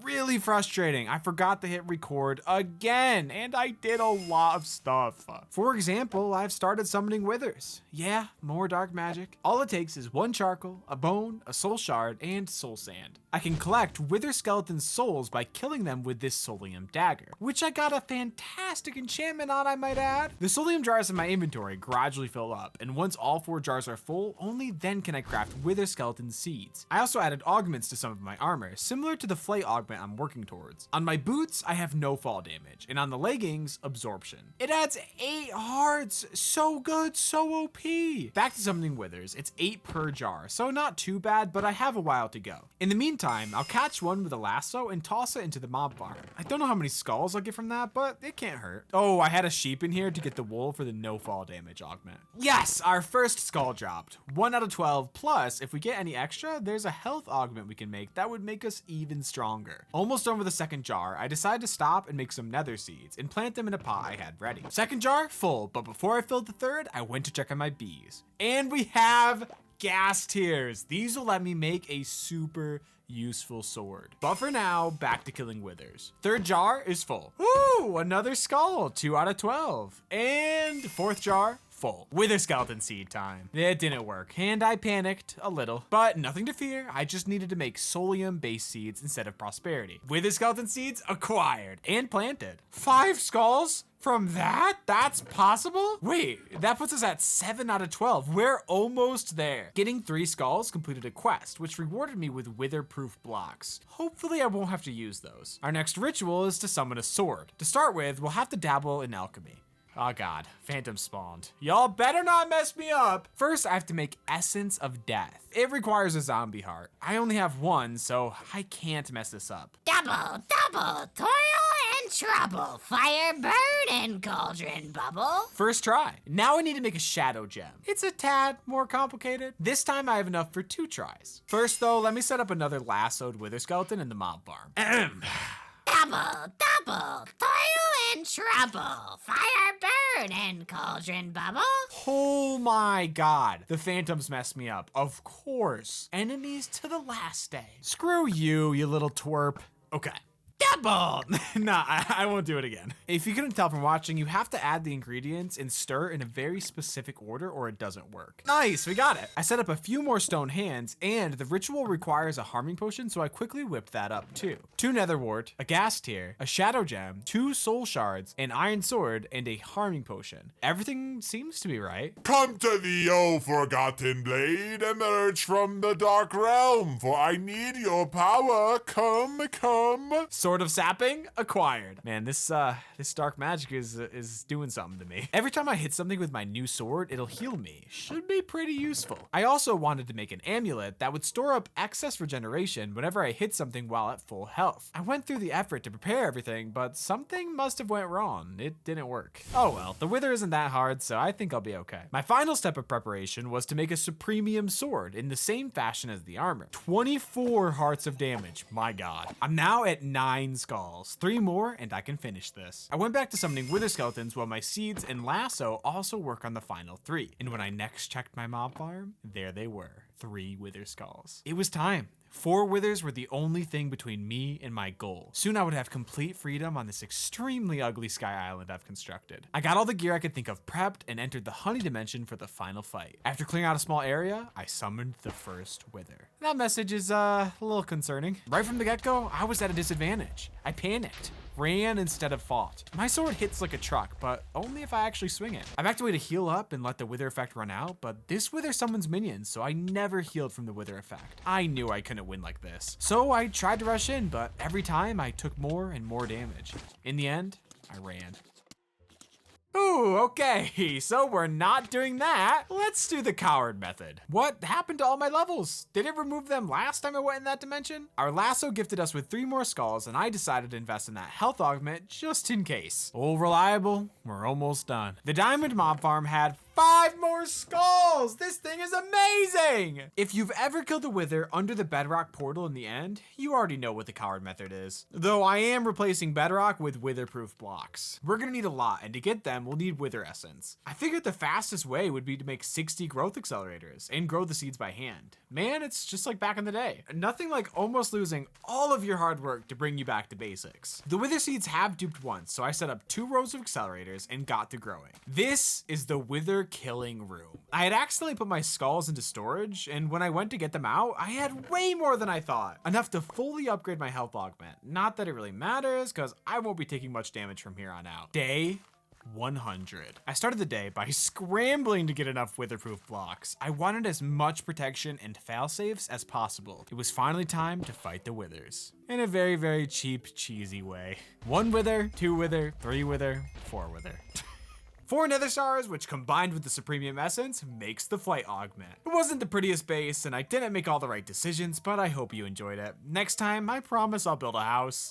Really frustrating. I forgot to hit record again, and I did a lot of stuff. For example, I've started summoning withers. Yeah, more dark magic. All it takes is 1 charcoal, a bone, a soul shard, and soul sand. I can collect wither skeleton souls by killing them with this solium dagger, which I got a fantastic enchantment on, I might add. The solium jars in my inventory gradually fill up, and once all 4 jars are full, only then can I craft wither skeleton seeds. I also added augments to some of my armor, similar to the flay augment I'm working towards. On my boots, I have no fall damage, and on the leggings, absorption. It adds 8 hearts. So good, so OP. Back to summoning withers. It's 8 per jar, so not too bad, but I have a while to go. In the meantime, I'll catch one with a lasso and toss it into the mob farm. I don't know how many skulls I'll get from that, but it can't hurt. Oh, I had a sheep in here to get the wool for the no fall damage augment. Yes, our first skull dropped. 1 out of 12, plus if we get any extra, there's a health augment we can make that would make us even stronger. Almost done with the second jar, I decided to stop and make some nether seeds and plant them in a pot I had ready. Second jar, full, but before I filled the third, I went to check on my bees. And we have gas tears. These will let me make a super useful sword. But for now, back to killing withers. Third jar is full. Ooh, another skull, 2 out of 12. And fourth jar, full. Wither skeleton seed time. It didn't work, and I panicked a little, but nothing to fear. I just needed to make solium based seeds instead of prosperity. Wither skeleton seeds acquired and planted. 5 skulls? From that? That's possible? Wait, that puts us at 7 out of 12. We're almost there. Getting 3 skulls completed a quest, which rewarded me with wither-proof blocks. Hopefully I won't have to use those. Our next ritual is to summon a sword. To start with, we'll have to dabble in alchemy. Oh god, phantom spawned. Y'all better not mess me up. First, I have to make essence of death. It requires a zombie heart. I only have 1, so I can't mess this up. Double, toil and trouble. Fire, burn, and cauldron bubble. First try. Now I need to make a shadow gem. It's a tad more complicated. This time I have enough for 2 tries. First though, let me set up another lassoed wither skeleton in the mob farm. Double, toil and trouble. Fire, burn, and cauldron bubble. Oh my god. The phantoms messed me up. Of course. Enemies to the last day. Screw you, you little twerp. Okay. Double! Nah, I won't do it again. If you couldn't tell from watching, you have to add the ingredients and stir in a very specific order or it doesn't work. Nice, we got it. I set up a few more stone hands and the ritual requires a harming potion, so I quickly whipped that up too. 2 nether wart, a gas tier, a shadow gem, 2 soul shards, an iron sword, and a harming potion. Everything seems to be right. Come to thee, O forgotten blade, emerge from the dark realm, for I need your power. Come. Sword of Sapping acquired. Man, this dark magic is doing something to me. Every time I hit something with my new sword, it'll heal me. Should be pretty useful. I also wanted to make an amulet that would store up excess regeneration whenever I hit something while at full health. I went through the effort to prepare everything, but something must have went wrong. It didn't work. Oh well, the wither isn't that hard, so I think I'll be okay. My final step of preparation was to make a supremium sword in the same fashion as the armor. 24 hearts of damage, my god. I'm now at 9 skulls. 3 more and I can finish this. I went back to summoning wither skeletons while my seeds and lasso also work on the final 3. And when I next checked my mob farm, there they were, 3 wither skulls. It was time. 4 withers were the only thing between me and my goal. Soon I would have complete freedom on this extremely ugly sky island I've constructed. I got all the gear I could think of prepped and entered the honey dimension for the final fight. After clearing out a small area, I summoned the first wither. That message is a little concerning. Right from the get-go, I was at a disadvantage. I panicked. Ran instead of fought. My sword hits like a truck, but only if I actually swing it. I backed away to heal up and let the wither effect run out, but this wither summons minions, so I never healed from the wither effect. I knew I couldn't win like this. So I tried to rush in, but every time I took more and more damage. In the end, I ran. Ooh, okay, so we're not doing that. Let's do the coward method. What happened to all my levels? Did it remove them last time I went in that dimension? Our lasso gifted us with 3 more skulls, and I decided to invest in that health augment just in case. Oh, reliable, we're almost done. The diamond mob farm had 5 more skulls! This thing is amazing! If you've ever killed a wither under the bedrock portal in the end, you already know what the coward method is. Though I am replacing bedrock with wither-proof blocks. We're gonna need a lot, and to get them, we'll need wither essence. I figured the fastest way would be to make 60 growth accelerators and grow the seeds by hand. Man, it's just like back in the day. Nothing like almost losing all of your hard work to bring you back to basics. The wither seeds have duped once, so I set up 2 rows of accelerators and got to growing. This is the wither killing room. I had accidentally put my skulls into storage, and when I went to get them out, I had way more than I thought. Enough to fully upgrade my health augment. Not that it really matters, because I won't be taking much damage from here on out. Day 100. I started the day by scrambling to get enough witherproof blocks. I wanted as much protection and fail-safes as possible. It was finally time to fight the withers. In a very, very cheap, cheesy way. 1 wither, 2 wither, 3 wither, 4 wither. 4 nether stars, which combined with the supremium essence, makes the flight augment. It wasn't the prettiest base, and I didn't make all the right decisions, but I hope you enjoyed it. Next time, I promise I'll build a house.